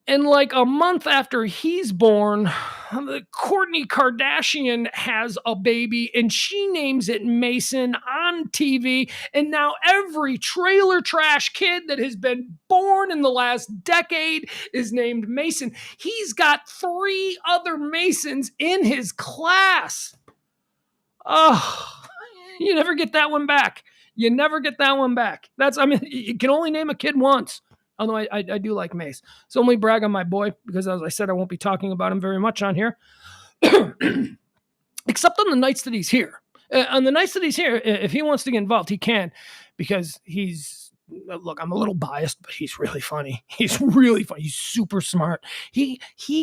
And like a month after he's born, Kourtney Kardashian has a baby and she names it Mason on TV. And now every trailer trash kid that has been born in the last decade is named Mason. He's got 3 other Masons in his class. Oh, you never get that one back. You never get that one back. You can only name a kid once. Although I do like Mace. So only brag on my boy because, as I said, I won't be talking about him very much on here. Except on the nights that he's here. On the nights that he's here, if he wants to get involved, he can because look, I'm a little biased, but he's really funny. He's really funny. He's super smart. He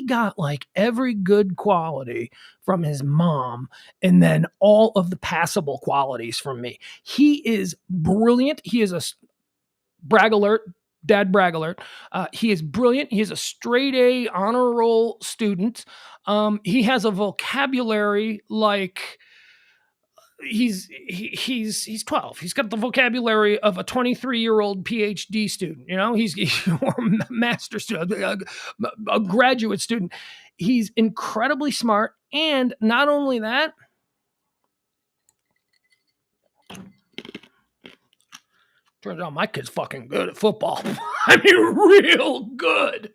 got like every good quality from his mom and then all of the passable qualities from me. He is brilliant. He is a brag alert. Dad brag alert. He is brilliant. He is a straight A honor roll student. He has a vocabulary like he's 12. He's got the vocabulary of a 23-year-old PhD student. He's or a master student, a graduate student. He's incredibly smart. And not only that, turns out my kid's fucking good at football. I mean, real good.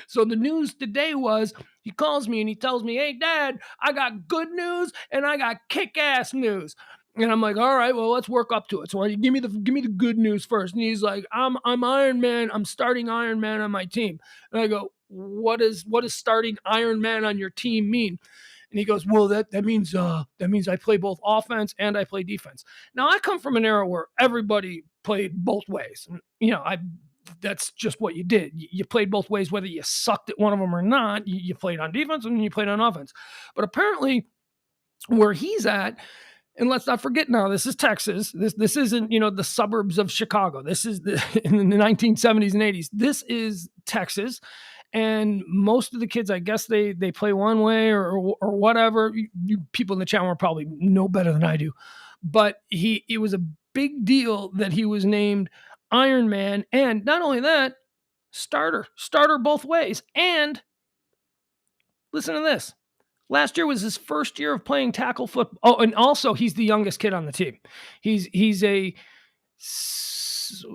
So the news today was he calls me and he tells me, "Hey, Dad, I got good news and I got kick-ass news." And I'm like, "All right, well, let's work up to it. So give me the good news first." And he's like, "I'm Iron Man. I'm starting Iron Man on my team." And I go, "What does starting Iron Man on your team mean?" And he goes, "Well, that means I play both offense and I play defense." Now I come from an era where everybody played both ways. That's just what you did. You played both ways, whether you sucked at one of them or not. You played on defense and you played on offense. But apparently, where he's at, and let's not forget now, this is Texas. This isn't the suburbs of Chicago. This is in the 1970s and 80s. This is Texas. And most of the kids, I guess they play one way or whatever. You people in the chat room probably know better than I do. But it was a big deal that he was named Iron Man. And not only that, starter both ways. And listen to this. Last year was his first year of playing tackle football. Oh, and also he's the youngest kid on the team. He's a he's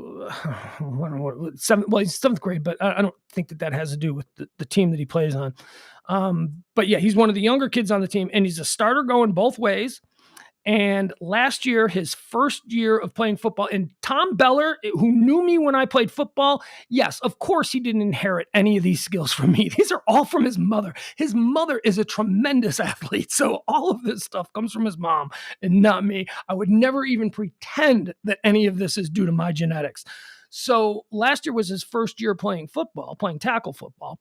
7th grade, but I don't think that has to do with the team that he plays on. But yeah, he's one of the younger kids on the team, and he's a starter going both ways. And last year, his first year of playing football, and Tom Beller, who knew me when I played football, yes, of course he didn't inherit any of these skills from me. These are all from his mother. His mother is a tremendous athlete. So all of this stuff comes from his mom and not me. I would never even pretend that any of this is due to my genetics. So last year was his first year playing football, playing tackle football,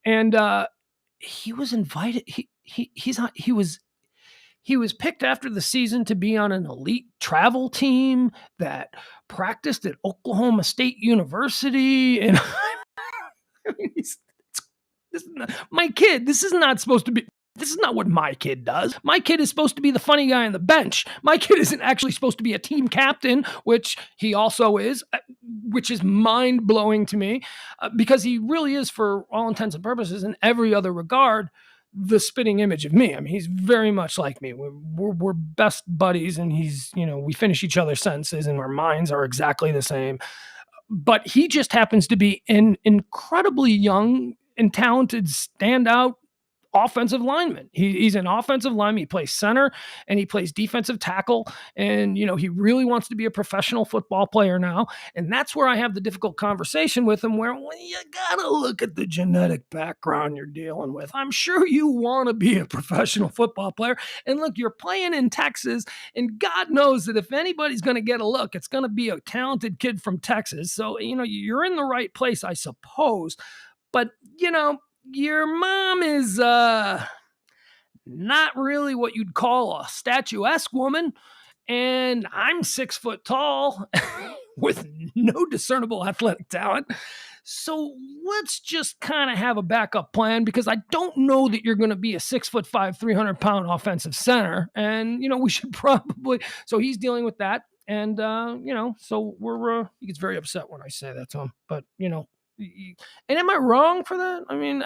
and he was invited. He was picked after the season to be on an elite travel team that practiced at Oklahoma State University, and I mean, this is not, my kid. This is not supposed to be. This is not what my kid does. My kid is supposed to be the funny guy on the bench. My kid isn't actually supposed to be a team captain, which he also is, which is mind blowing to me, because he really is, for all intents and purposes, in every other regard, the spitting image of me. I mean, he's very much like me. We're best buddies, and we finish each other's sentences, and our minds are exactly the same. But he just happens to be an incredibly young and talented standout offensive lineman. He's an offensive lineman. He plays center and he plays defensive tackle. And, he really wants to be a professional football player now. And that's where I have the difficult conversation with him, where you got to look at the genetic background you're dealing with. I'm sure you want to be a professional football player. And look, you're playing in Texas, and God knows that if anybody's going to get a look, it's going to be a talented kid from Texas. So, you're in the right place, I suppose. But, your mom is not really what you'd call a statuesque woman, and I'm 6 foot tall with no discernible athletic talent. So let's just kind of have a backup plan, because I don't know that you're going to be a 6'5", 300-pound offensive center. And, we should probably, so he's dealing with that. And, so he gets very upset when I say that to him, but, and am I wrong for that? I mean,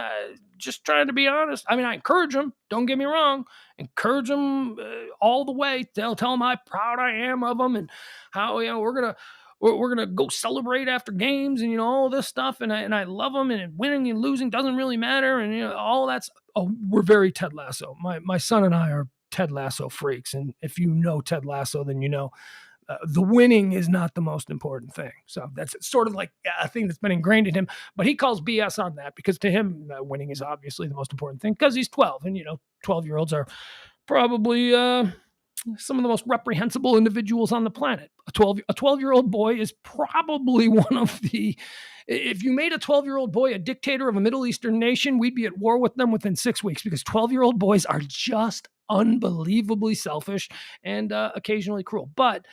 just trying to be honest. I mean, I encourage him. Don't get me wrong. Encourage him all the way. Tell him how proud I am of him, and how we're gonna go celebrate after games, and all this stuff. And I love him, and winning and losing doesn't really matter, and all that's. Oh, we're very Ted Lasso. My son and I are Ted Lasso freaks, and if you know Ted Lasso, then the winning is not the most important thing. So that's sort of like a thing that's been ingrained in him, but he calls BS on that, because to him, winning is obviously the most important thing, because he's 12, and 12-year-olds are probably some of the most reprehensible individuals on the planet. A 12-year-old boy is probably one of the, if you made a 12-year-old boy a dictator of a Middle Eastern nation, we'd be at war with them within 6 weeks, because 12-year-old boys are just unbelievably selfish and occasionally cruel. But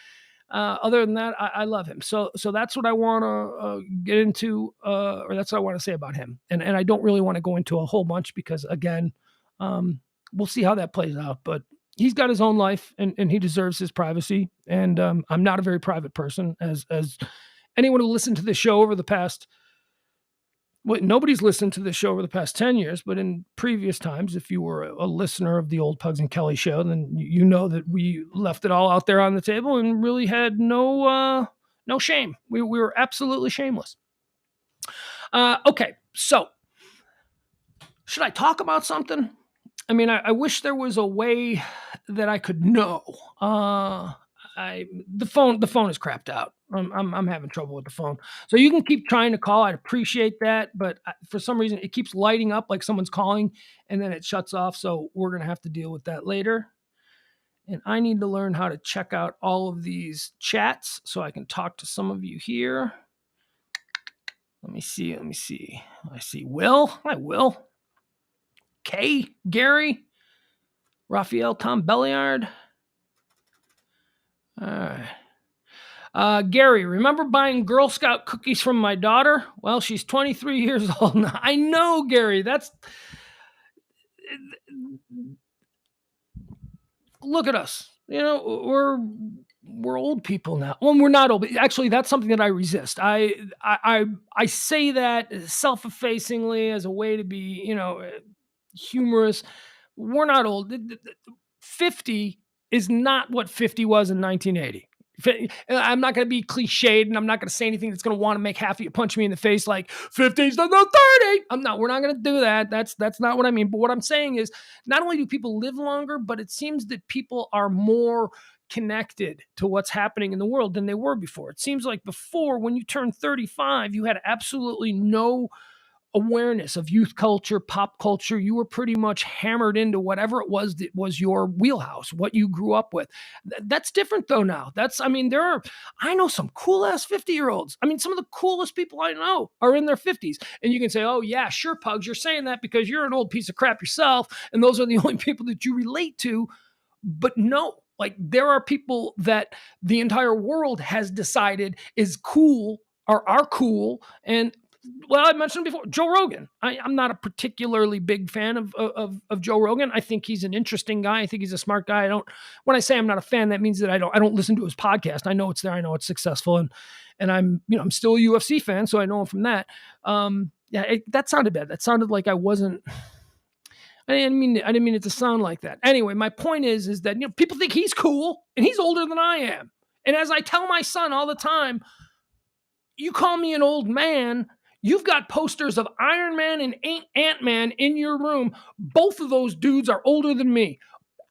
other than that, I love him. So that's what I want to get into, or that's what I want to say about him. And I don't really want to go into a whole bunch, because again, we'll see how that plays out. But he's got his own life, and he deserves his privacy. And I'm not a very private person, as anyone who listened to the show over the past. Well, nobody's listened to this show over the past 10 years, but in previous times, if you were a listener of the old Pugs and Kelly show, then you know that we left it all out there on the table and really had no shame. We were absolutely shameless. Okay, so should I talk about something? I mean, I wish there was a way that I could know. The phone is crapped out. I'm having trouble with the phone. So you can keep trying to call. I'd appreciate that, but for some reason it keeps lighting up like someone's calling, and then it shuts off. So we're gonna have to deal with that later. And I need to learn how to check out all of these chats so I can talk to some of you here. Let me see. I see Will. Hi, Will. Kay, Gary, Raphael, Tom Belliard. All right. Gary, remember buying Girl Scout cookies from my daughter? Well, she's 23 years old now. I know, Gary. Look at us. We're old people now. Well, we're not old, but actually that's something that I resist. I say that self-effacingly as a way to be, humorous. We're not old. 50 is not what 50 was in 1980. I'm not going to be cliched, and I'm not going to say anything that's going to want to make half of you punch me in the face like 50's the 30. We're not going to do that. That's not what I mean. But what I'm saying is, not only do people live longer, but it seems that people are more connected to what's happening in the world than they were before. It seems like before, when you turned 35, you had absolutely no awareness of youth culture, pop culture. You were pretty much hammered into whatever it was that was your wheelhouse, what you grew up with. That's different though now. I know some cool ass 50-year-olds. I mean, some of the coolest people I know are in their 50s. And you can say, oh, yeah, sure, Pugs, you're saying that because you're an old piece of crap yourself. And those are the only people that you relate to. But no, like there are people that the entire world has decided is cool or are cool. And well, I mentioned before, Joe Rogan. I'm not a particularly big fan of Joe Rogan. I think he's an interesting guy. I think he's a smart guy. When I say I'm not a fan, that means that I don't listen to his podcast. I know it's there. I know it's successful, and I'm still a UFC fan, so I know him from that. That sounded bad. That sounded like I wasn't. I didn't mean it to sound like that. Anyway, my point is that people think he's cool, and he's older than I am. And as I tell my son all the time, you call me an old man. You've got posters of Iron Man and Ant-Man in your room. Both of those dudes are older than me.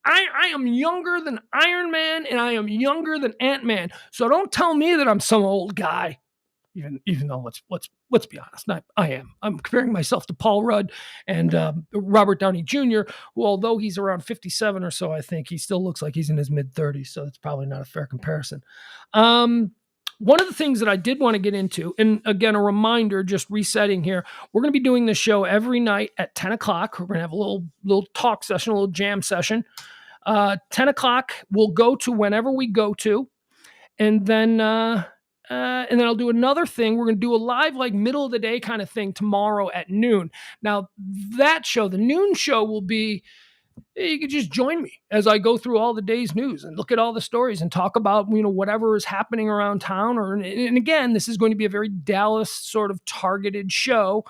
I am younger than Iron Man, and I am younger than Ant-Man. So don't tell me that I'm some old guy. Even though let's be honest, I am. I'm comparing myself to Paul Rudd and Robert Downey Jr., who, although he's around 57 or so, I think he still looks like he's in his mid-30s. So it's probably not a fair comparison. One of the things that I did want to get into, and again, a reminder, just resetting here, we're going to be doing this show every night at 10 o'clock. We're going to have a little talk session, a little jam session. 10 o'clock, we'll go to whenever we go to. And then I'll do another thing. We're going to do a live, like middle of the day kind of thing tomorrow at noon. Now, that show, the noon show, will be, you can just join me as I go through all the day's news and look at all the stories and talk about, whatever is happening around town. And again, this is going to be a very Dallas sort of targeted show.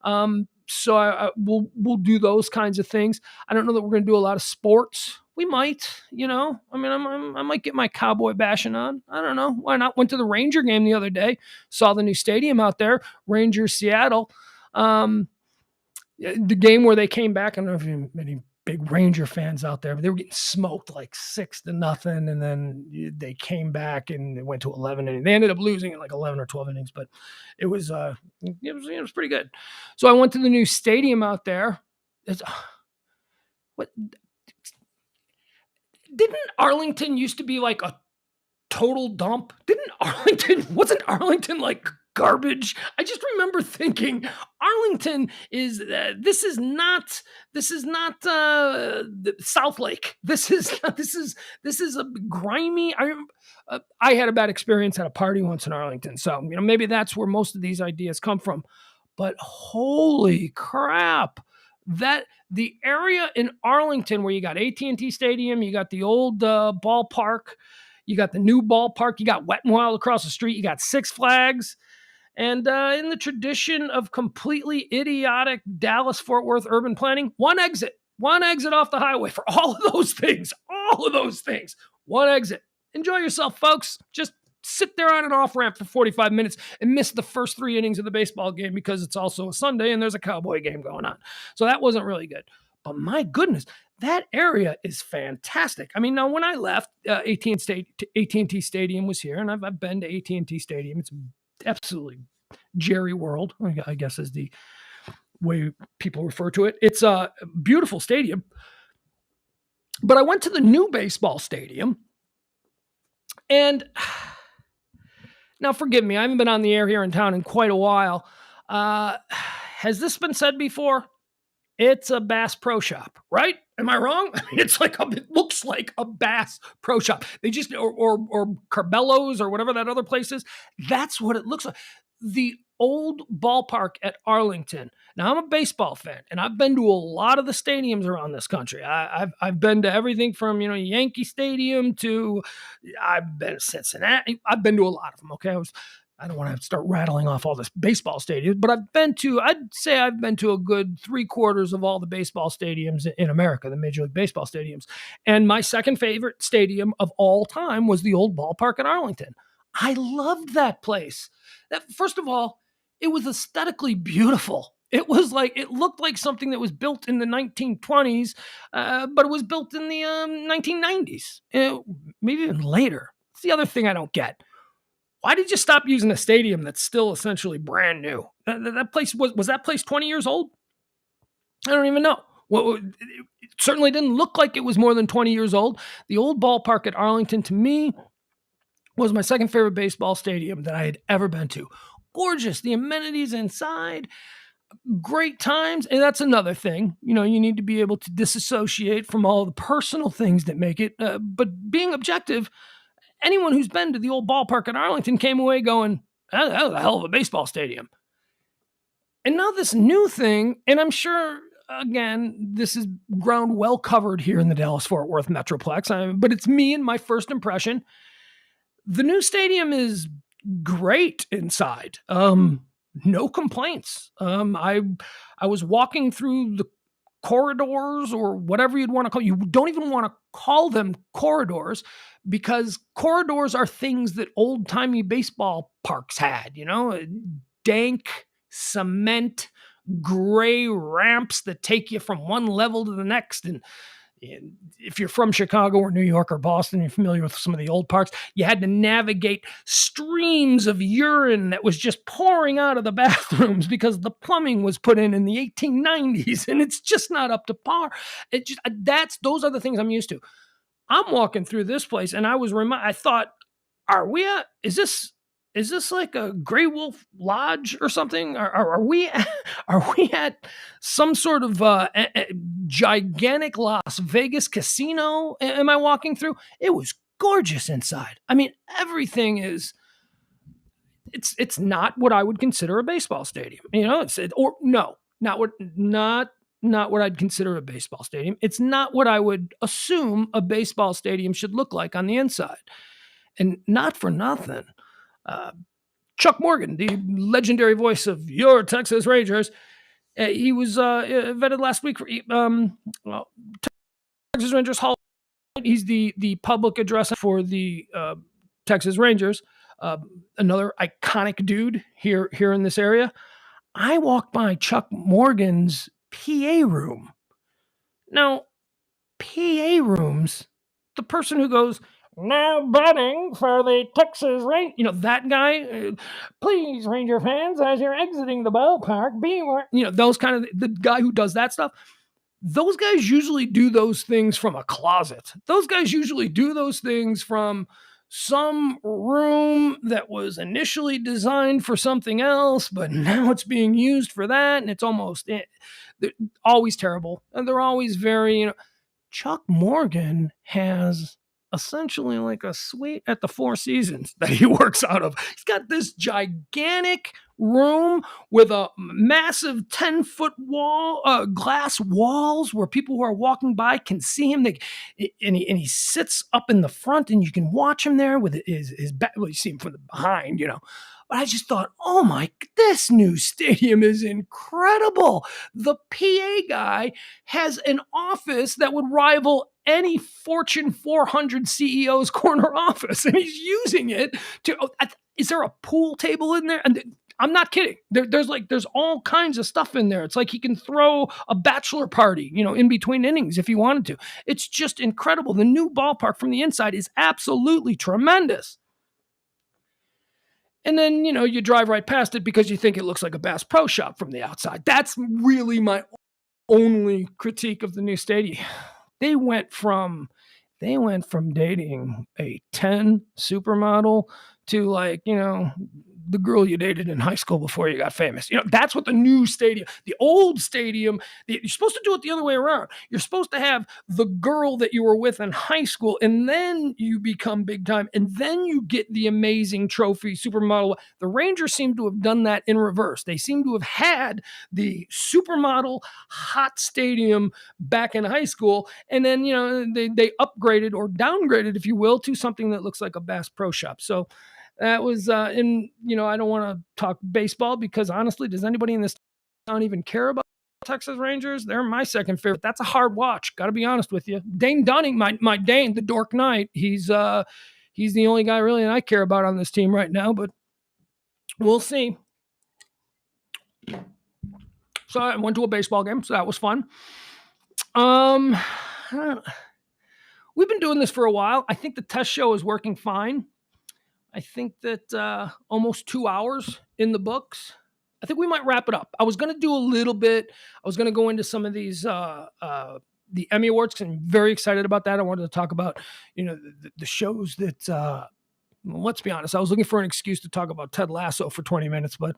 So we'll do those kinds of things. I don't know that we're going to do a lot of sports. We might, I might get my cowboy bashing on. I don't know. Why not? Went to the Ranger game the other day. Saw the new stadium out there, Rangers Seattle. The game where they came back. I don't know if you any big Ranger fans out there, but they were getting smoked like 6-0. And then they came back and they went to 11 innings. They ended up losing in like 11 or 12 innings, but it was pretty good. So I went to the new stadium out there. Didn't Arlington used to be like a total dump? Wasn't Arlington like garbage? I just remember thinking Arlington is this is not South Lake. This is a grimy. I had a bad experience at a party once in Arlington, so maybe that's where most of these ideas come from. But holy crap! That the area in Arlington where you got AT&T Stadium, you got the old ballpark, you got the new ballpark, you got Wet n Wild across the street, you got Six Flags, and in the tradition of completely idiotic Dallas-Fort Worth urban planning, one exit off the highway for all of those things, one exit. Enjoy yourself, folks. Just sit there on an off-ramp for 45 minutes and miss the first 3 innings of the baseball game because it's also a Sunday and there's a Cowboy game going on. So that wasn't really good. But my goodness, that area is fantastic. I mean, now when I left, AT&T Stadium was here, and I've been to AT&T Stadium. It's absolutely Jerry World, I guess is the way people refer to it. It's a beautiful stadium. But I went to the new baseball stadium, and now, forgive me, I haven't been on the air here in town in quite a while. Has this been said before? It's a Bass Pro Shop, right? Am I wrong? I mean, it looks like a Bass Pro Shop. They just, or Carbelo's or whatever that other place is. That's what it looks like. The old ballpark at Arlington. Now, I'm a baseball fan, and I've been to a lot of the stadiums around this country. I've been to everything from, Yankee Stadium to, I've been to Cincinnati. I've been to a lot of them, okay? I don't want to start rattling off all this baseball stadiums, but I'd say I've been to a good 3/4 of all the baseball stadiums in America, the Major League Baseball stadiums. And my second favorite stadium of all time was the old ballpark in Arlington. I loved that place. First of all, it was aesthetically beautiful. It looked like something that was built in the 1920s, but it was built in the 1990s, maybe even later. It's the other thing I don't get. Why did you stop using a stadium that's still essentially brand new? That place was that place 20 years old? I don't even know. Well, it certainly didn't look like it was more than 20 years old. The old ballpark at Arlington, to me, was my second favorite baseball stadium that I had ever been to. Gorgeous. The amenities inside, great times. And that's another thing. You need to be able to disassociate from all the personal things that make it. But being objective, anyone who's been to the old ballpark at Arlington came away going, that was a hell of a baseball stadium. And now this new thing, and I'm sure, again, this is ground well covered here in the Dallas-Fort Worth Metroplex, but it's me and my first impression. The new stadium is great inside. No complaints. I was walking through the corridors, or whatever you'd want to call. You don't even want to call them corridors, because corridors are things that old timey baseball parks had. Dank cement, gray ramps that take you from one level to the next. And if you're from Chicago or New York or Boston, you're familiar with some of the old parks, you had to navigate streams of urine that was just pouring out of the bathrooms because the plumbing was put in the 1890s, and it's just not up to par. Those are the things I'm used to. I'm walking through this place, and I thought, is this like a Grey Wolf Lodge or something? Are we at some sort of gigantic Las Vegas casino? Am I walking through? It was gorgeous inside. I mean, everything is. It's not what I would consider a baseball stadium. Not what I'd consider a baseball stadium. It's not what I would assume a baseball stadium should look like on the inside. And not for nothing, Chuck Morgan, the legendary voice of your Texas Rangers, he was vetted last week for Texas Rangers Hall. He's the public address for the Texas Rangers, another iconic dude here in this area. I walked by Chuck Morgan's PA room. Now, PA rooms, the person who goes, "Now batting for the Texas Rangers," that guy, "Please, Ranger fans, as you're exiting the ballpark, beware." Those kind of, the guy who does that stuff. Those guys usually do those things from a closet. Those guys usually do those things from some room that was initially designed for something else, but now it's being used for that, and it's they're always terrible, and they're always very, Chuck Morgan has essentially like a suite at the Four Seasons that he works out of. He's got this gigantic room with a massive 10-foot glass walls where people who are walking by can see him. And he sits up in the front, and you can watch him there with his back. Well, you see him from the behind, But I just thought, oh my, this new stadium is incredible. The PA guy has an office that would rival any Fortune 400 CEO's corner office, and he's using it to. Is there a pool table in there? And I'm not kidding. There's all kinds of stuff in there. It's like he can throw a bachelor party, in between innings if he wanted to. It's just incredible. The new ballpark from the inside is absolutely tremendous. And then, you drive right past it because you think it looks like a Bass Pro Shop from the outside. That's really my only critique of the new stadium. They went from dating a 10 supermodel to the girl you dated in high school before you got famous. That's what the new stadium, the old stadium, you're supposed to do it the other way around. You're supposed to have the girl that you were with in high school, and then you become big time, and then you get the amazing trophy supermodel. The Rangers seem to have done that in reverse. They seem to have had the supermodel hot stadium back in high school, and then, they upgraded or downgraded, if you will, to something that looks like a Bass Pro Shop. So that was, I don't want to talk baseball because honestly, does anybody in this town even care about Texas Rangers? They're my second favorite. That's a hard watch. Got to be honest with you. Dane Dunning, my Dane, the Dork Knight, he's the only guy really that I care about on this team right now, but we'll see. So I went to a baseball game, so that was fun. We've been doing this for a while. I think the test show is working fine. I think that almost 2 hours in the books. I think we might wrap it up. I was going to do a little bit. I was going to go into some of these the Emmy Awards, because I'm very excited about that. I wanted to talk about the shows that. Well, let's be honest. I was looking for an excuse to talk about Ted Lasso for 20 minutes, but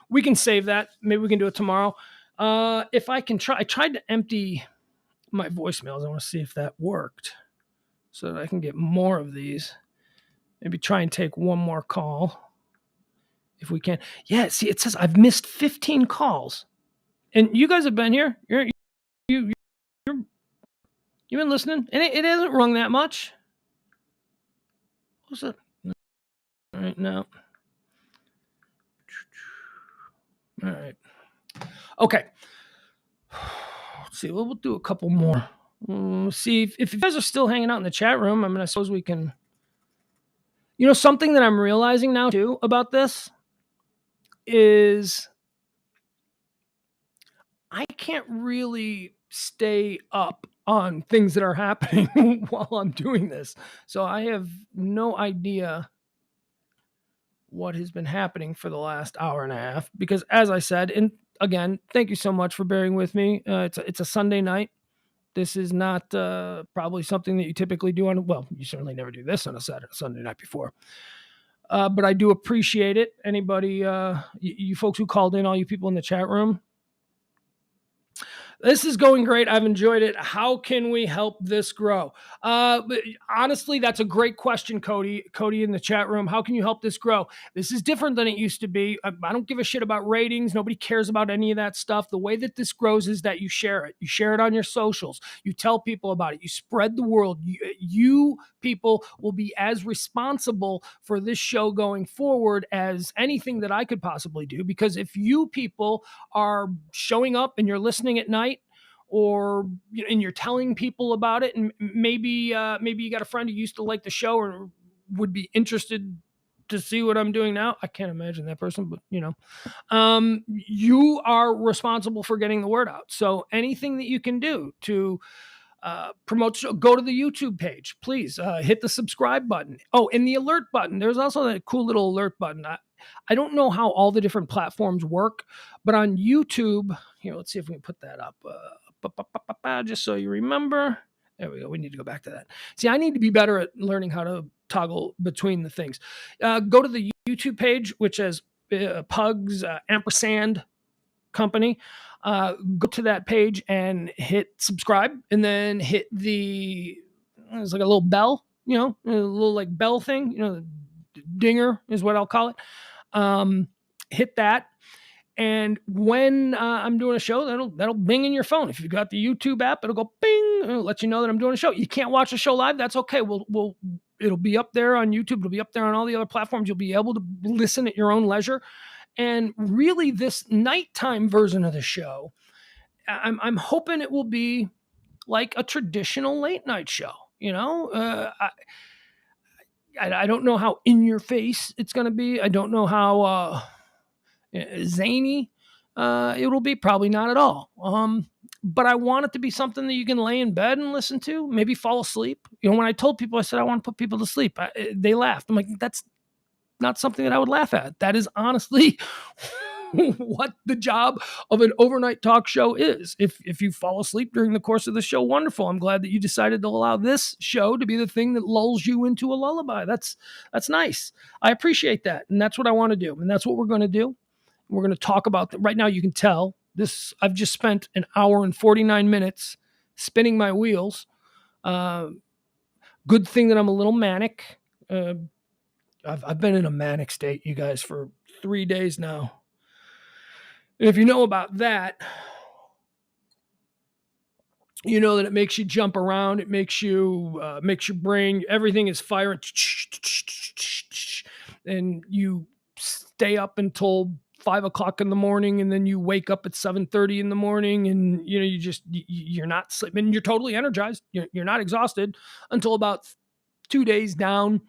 we can save that. Maybe we can do it tomorrow. If I can try, I tried to empty my voicemails. I want to see if that worked so that I can get more of these. Maybe try and take one more call if we can. Yeah, see, it says I've missed 15 calls, and you guys have been here. You've been listening, and it hasn't rung that much. What's it? All right, now. All right. Okay. Let's see. We'll do a couple more. See if you guys are still hanging out in the chat room. I mean, I suppose we can. Something that I'm realizing now too about this is I can't really stay up on things that are happening while I'm doing this. So I have no idea what has been happening for the last hour and a half, because as I said, and again, thank you so much for bearing with me. It's a Sunday night. This is not probably something that you typically do well, you certainly never do this on a Sunday night before. But I do appreciate it. Anybody, you folks who called in, all you people in the chat room, this is going great. I've enjoyed it. How can we help this grow? Honestly, that's a great question, Cody. Cody in the chat room. How can you help this grow? This is different than it used to be. I don't give a shit about ratings. Nobody cares about any of that stuff. The way that this grows is that you share it. You share it on your socials. You tell people about it. You spread the word. You people will be as responsible for this show going forward as anything that I could possibly do. Because if you people are showing up and you're listening at night, or and you're telling people about it, and maybe you got a friend who used to like the show or would be interested to see what I'm doing now. I can't imagine that person, but you are responsible for getting the word out. So anything that you can do to promote, go to the YouTube page, please hit the subscribe button. Oh, and the alert button. There's also that cool little alert button. I don't know how all the different platforms work, but on YouTube, here, let's see if we can put that up. Just so you remember. There we go. We need to go back to that. See, I need to be better at learning how to toggle between the things. Go to the YouTube page, which has Pugs ampersand company. Go to that page and hit subscribe, and then hit it's like a little bell, a little like bell thing, dinger is what I'll call it. Hit that. And when I'm doing a show, that'll bing in your phone. If you've got the YouTube app, it'll go bing. It'll let you know that I'm doing a show. You can't watch a show live. That's okay. It'll be up there on YouTube. It'll be up there on all the other platforms. You'll be able to listen at your own leisure. And really, this nighttime version of the show, I'm hoping it will be like a traditional late night show. I don't know how in your face it's going to be. I don't know how zany it will be. Probably not at all. But I want it to be something that you can lay in bed and listen to, maybe fall asleep. When I told people, I said, I want to put people to sleep, they laughed. I'm like, that's not something that I would laugh at. That is honestly what the job of an overnight talk show is. If you fall asleep during the course of the show, wonderful. I'm glad that you decided to allow this show to be the thing that lulls you into a lullaby. That's nice. I appreciate that. And that's what I want to do. And that's what we're going to do. We're going to talk about right now. You can tell this. I've just spent an hour and 49 minutes spinning my wheels. Good thing that I'm a little manic. I've been in a manic state, you guys, for 3 days now. And if you know about that, you know that it makes you jump around. It makes your brain, everything is firing, and you stay up until 5:00 in the morning, and then you wake up at 7:30 in the morning, and you're not sleeping. You're totally energized. You're not exhausted until about 2 days down.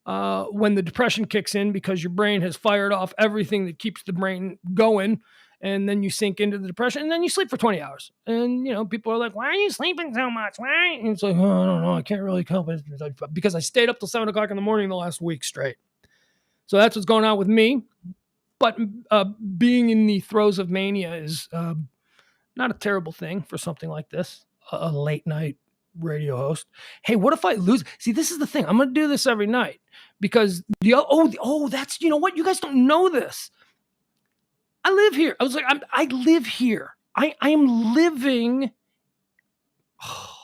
When the depression kicks in, because your brain has fired off everything that keeps the brain going, and then you sink into the depression, and then you sleep for 20 hours. And, people are like, why are you sleeping so much? Why? And it's like, oh, I don't know. I can't really help it. Because I stayed up till 7:00 in the morning the last week straight. So that's what's going on with me. But being in the throes of mania is not a terrible thing for something like this, a late night radio host. Hey, what if I lose? See, this is the thing. I'm going to do this every night because that's, you know what? You guys don't know this. I live here. I was like, I live here. I am living. Oh,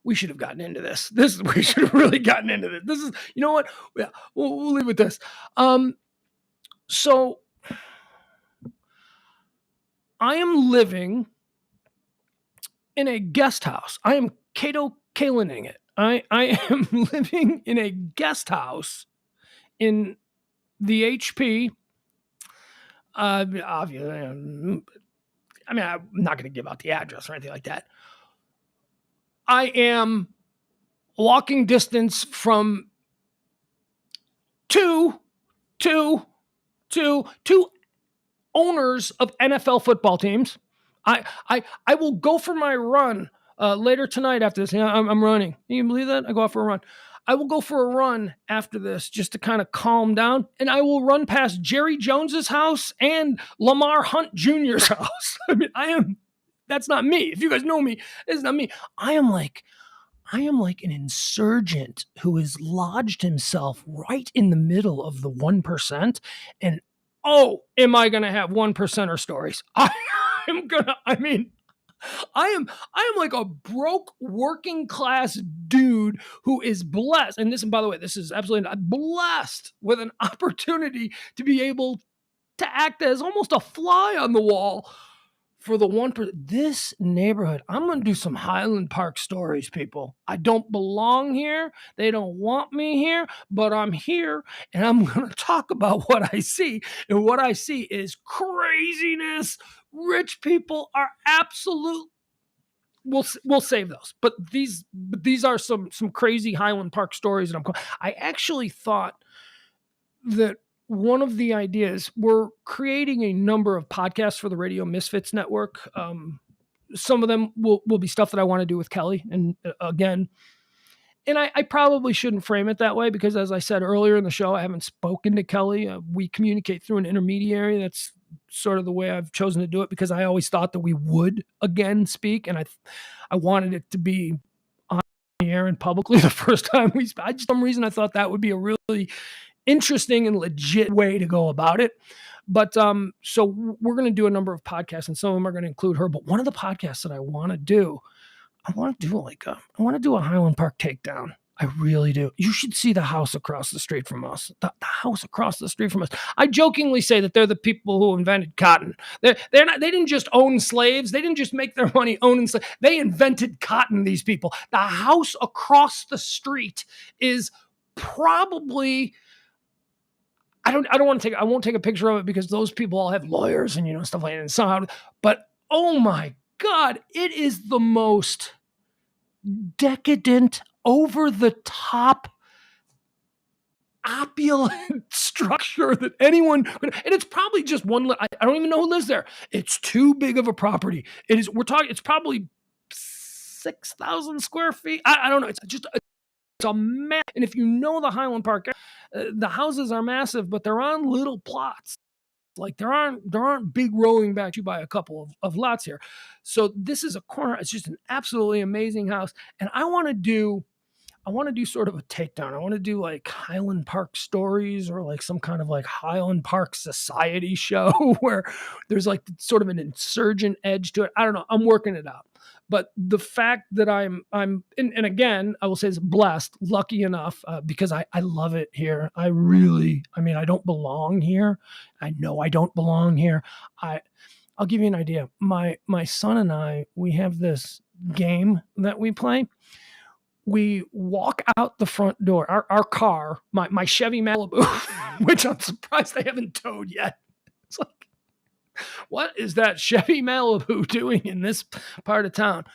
we should have gotten into this. We should have really gotten into this. This is, you know what? Yeah, we'll leave with this. So I am living in a guest house. I am Cato Kalining it. I am living in a guest house in the HP. Obviously, I mean, I'm not going to give out the address or anything like that. I am walking distance from two owners of NFL football teams. I will go for my run later tonight after this. Yeah, I'm running. Can you believe that? I go out for a run. I will go for a run after this just to kind of calm down, and I will run past Jerry Jones's house and Lamar Hunt Jr.'s house. I mean, that's not me. If you guys know me, it's not me. I am like an insurgent who has lodged himself right in the middle of the 1%. And am I going to have 1%er stories? I am like a broke working class dude who is blessed. And by the way, this is absolutely not blessed with an opportunity to be able to act as almost a fly on the wall for the 1%. This neighborhood, I'm going to do some Highland Park stories, people. I don't belong here. They don't want me here, but I'm here and I'm going to talk about what I see. And what I see is craziness. Rich people are absolute. We'll save those. But these are some crazy Highland Park stories that I actually thought that one of the ideas, we're creating a number of podcasts for the Radio Misfits Network. Some of them will be stuff that I want to do with Kelly. And again, and I probably shouldn't frame it that way because, as I said earlier in the show, I haven't spoken to Kelly. We communicate through an intermediary. That's sort of the way I've chosen to do it because I always thought that we would again speak. And I wanted it to be on the air and publicly the first time we spoke. For some reason, I thought that would be a really interesting and legit way to go about it. But so we're going to do a number of podcasts, and some of them are going to include her. But one of the podcasts that I want to do a Highland Park takedown. I really do. You should see the house across the street from us. The house across the street from us. I jokingly say that they're the people who invented cotton. They're not. They didn't just own slaves. They didn't just make their money owning slaves. They invented cotton. These people. The house across the street is probably. I won't take a picture of it because those people all have lawyers and stuff like that. And somehow, but oh my God, it is the most decadent, over the top, opulent structure that anyone could. And it's probably just one. I don't even know who lives there. It's too big of a property. It's probably 6,000 square feet. I don't know. It's a mess. And if you know the Highland Park, the houses are massive, but they're on little plots. Like there aren't big rolling back. You buy a couple of lots here. So this is a corner. It's just an absolutely amazing house. And I want to do sort of a takedown. I want to do like Highland Park stories or like some kind of like Highland Park society show where there's like sort of an insurgent edge to it. I don't know. I'm working it out. But the fact that I'm and again, I will say it's blessed, lucky enough, because I love it here. I don't belong here. I know I don't belong here. I'll give you an idea. My son and I, we have this game that we play. We walk out the front door, our car, my Chevy Malibu, which I'm surprised they haven't towed yet. It's like, what is that Chevy Malibu doing in this part of town?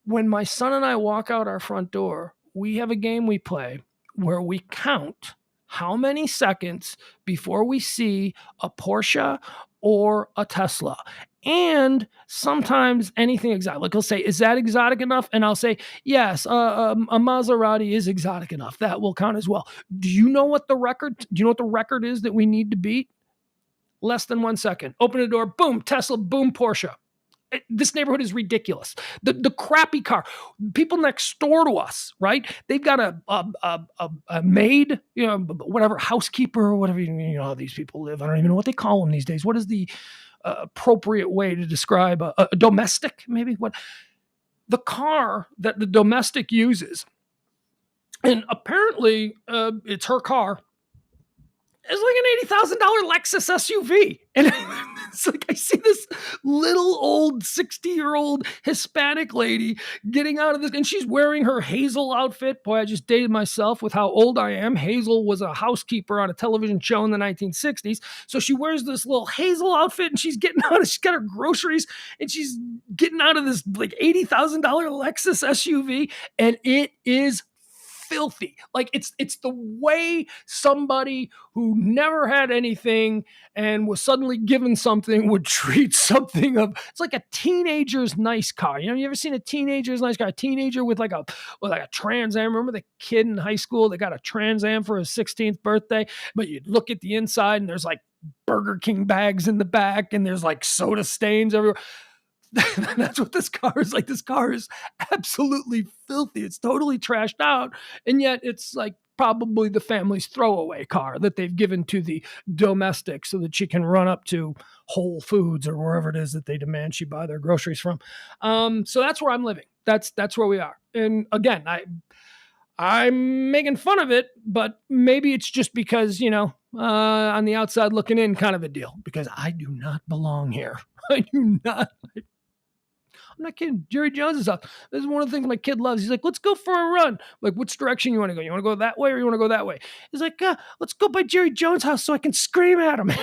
When my son and I walk out our front door, we have a game we play where we count how many seconds before we see a Porsche or a Tesla? And sometimes anything exotic. Like, he'll say, is that exotic enough? And I'll say, yes, a Maserati is exotic enough. That will count as well. Do you know what the record is that we need to beat? Less than 1 second. Open the door, boom, Tesla, boom, Porsche. This neighborhood is ridiculous. The crappy car. People next door to us, right? They've got a maid, whatever, housekeeper or whatever. You know how these people live. I don't even know what they call them these days. What is the appropriate way to describe a domestic? Maybe what the car that the domestic uses, and apparently it's her car. It's like an $80,000 Lexus SUV. And it's like, I see this little old 60-year-old Hispanic lady getting out of this, and she's wearing her Hazel outfit. Boy, I just dated myself with how old I am. Hazel was a housekeeper on a television show in the 1960s. So she wears this little Hazel outfit, and she's getting out of, she's got her groceries, and she's getting out of this like $80,000 Lexus SUV, and it is filthy. Like, it's the way somebody who never had anything and was suddenly given something would treat something of. It's like a teenager's nice car. You ever seen a teenager's nice car? A teenager with like a Trans Am. Remember the kid in high school that got a Trans Am for his 16th birthday? But you look at the inside and there's like Burger King bags in the back and there's like soda stains everywhere. That's what this car is like. This car is absolutely filthy. It's totally trashed out. And yet it's like probably the family's throwaway car that they've given to the domestic so that she can run up to Whole Foods or wherever it is that they demand she buy their groceries from. So that's where I'm living. That's where we are. And again, I'm making fun of it, but maybe it's just because, on the outside looking in kind of a deal, because I do not belong here. I do not. I'm not kidding. Jerry Jones is up. This is one of the things my kid loves. He's like, let's go for a run. I'm like, which direction you want to go? You want to go that way or you want to go that way? He's like, let's go by Jerry Jones' house so I can scream at him.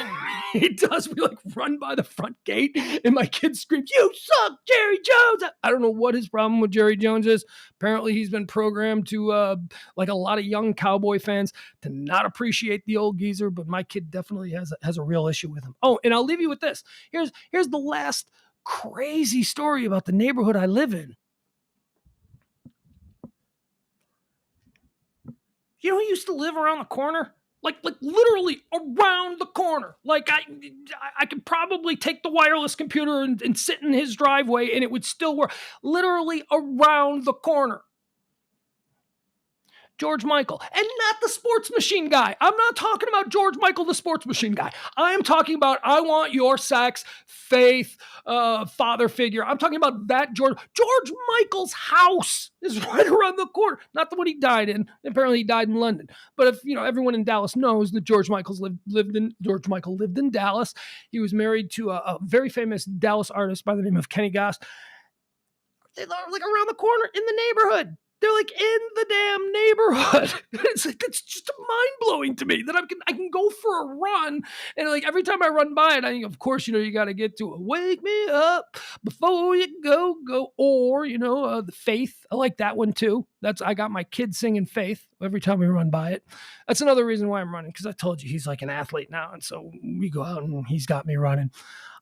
He does. We like run by the front gate and my kid screams, you suck, Jerry Jones. I don't know what his problem with Jerry Jones is. Apparently he's been programmed to, like a lot of young Cowboy fans, to not appreciate the old geezer, but my kid definitely has a real issue with him. Oh, and I'll leave you with this. Here's the last crazy story about the neighborhood I live in. You know who used to live around the corner? Like literally around the corner. Like I could probably take the wireless computer and sit in his driveway and it would still work. Literally around the corner. George Michael, and not the sports machine guy. I'm not talking about George Michael, the sports machine guy. I am talking about I want your sex, faith, father figure. I'm talking about that George Michael's house is right around the corner. Not the one he died in. Apparently he died in London. But if everyone in Dallas knows that George Michael lived in Dallas. He was married to a very famous Dallas artist by the name of Kenny Goss. They're like around the corner in the neighborhood. They're like in the damn neighborhood. It's just mind-blowing to me that I can go for a run, and like every time I run by it, I think, of course, you got to get to wake me up before you go, or the Faith. I like that one too. I got my kid singing Faith every time we run by it. That's another reason why I'm running, because I told you he's like an athlete now, and so we go out and he's got me running.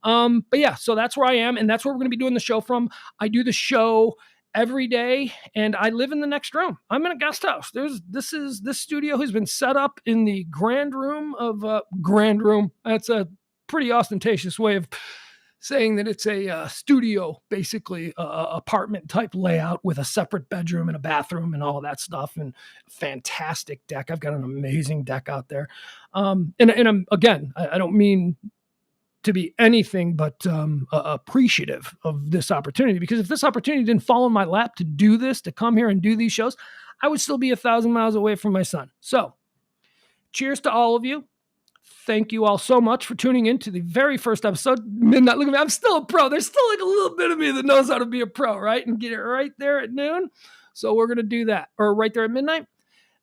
But yeah, so that's where I am, and that's where we're going to be doing the show from. I do the show every day, and I live in the next room. I'm in a guest house. This studio has been set up in the grand room of grand room. That's a pretty ostentatious way of saying that it's a studio, basically apartment type layout with a separate bedroom and a bathroom and all of that stuff, and fantastic deck. I've got an amazing deck out there. And I'm, again, I don't mean to be anything but appreciative of this opportunity, because if this opportunity didn't fall in my lap to do this, to come here and do these shows, I would still be 1,000 miles away from my son. So cheers to all of you. Thank you all so much for tuning in to the very first episode. Midnight, look at me. I'm still a pro. There's still like a little bit of me that knows how to be a pro, right? And get it right there at noon. So we're going to do that, or right there at midnight.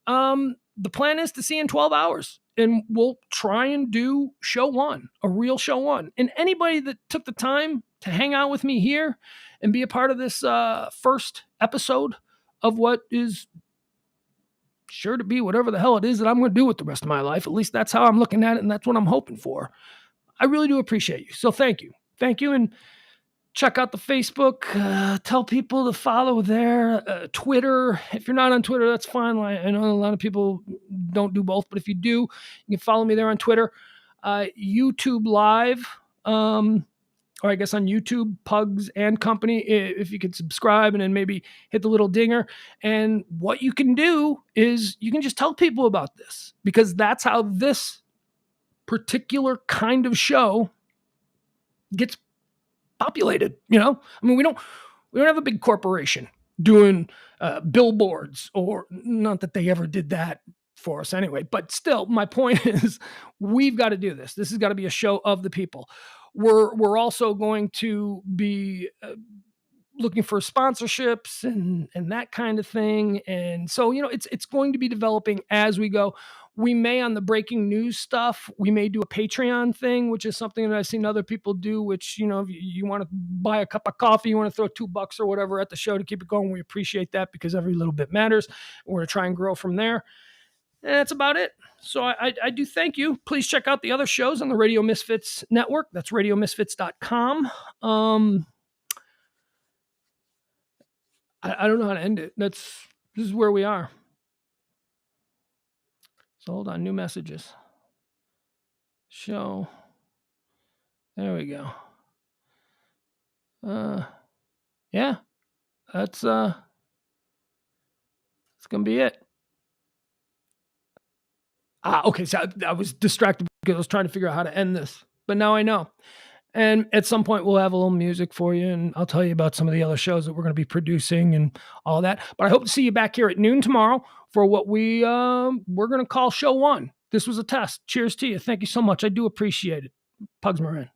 The plan is to see in 12 hours. And we'll try and do show one, a real show one. And anybody that took the time to hang out with me here and be a part of this first episode of what is sure to be whatever the hell it is that I'm going to do with the rest of my life. At least that's how I'm looking at it, and that's what I'm hoping for. I really do appreciate you. So thank you. Thank you. And check out the Facebook. Tell people to follow there. Twitter. If you're not on Twitter, that's fine. I know a lot of people don't do both, but if you do, you can follow me there on Twitter. YouTube Live. Or I guess on YouTube, Pugs and Company, if you could subscribe and then maybe hit the little dinger. And what you can do is you can just tell people about this, because that's how this particular kind of show gets populated. I mean, we don't have a big corporation doing billboards, or not that they ever did that for us anyway, but still, my point is we've got to do this. This has got to be a show of the people. We're also going to be looking for sponsorships and that kind of thing. And so, it's going to be developing as we go. We may, on the breaking news stuff, we may do a Patreon thing, which is something that I've seen other people do, which, if you want to buy a cup of coffee, you want to throw $2 or whatever at the show to keep it going. We appreciate that, because every little bit matters. We're going to try and grow from there. And that's about it. So I do thank you. Please check out the other shows on the Radio Misfits network. That's radiomisfits.com. I don't know how to end it. This is where we are. So hold on, new messages. Show. There we go. Yeah, that's gonna be it. Okay, so I was distracted because I was trying to figure out how to end this, but now I know. And at some point, we'll have a little music for you, and I'll tell you about some of the other shows that we're going to be producing and all that. But I hope to see you back here at noon tomorrow for what we're going to call Show 1. This was a test. Cheers to you. Thank you so much. I do appreciate it. Pugs Moran.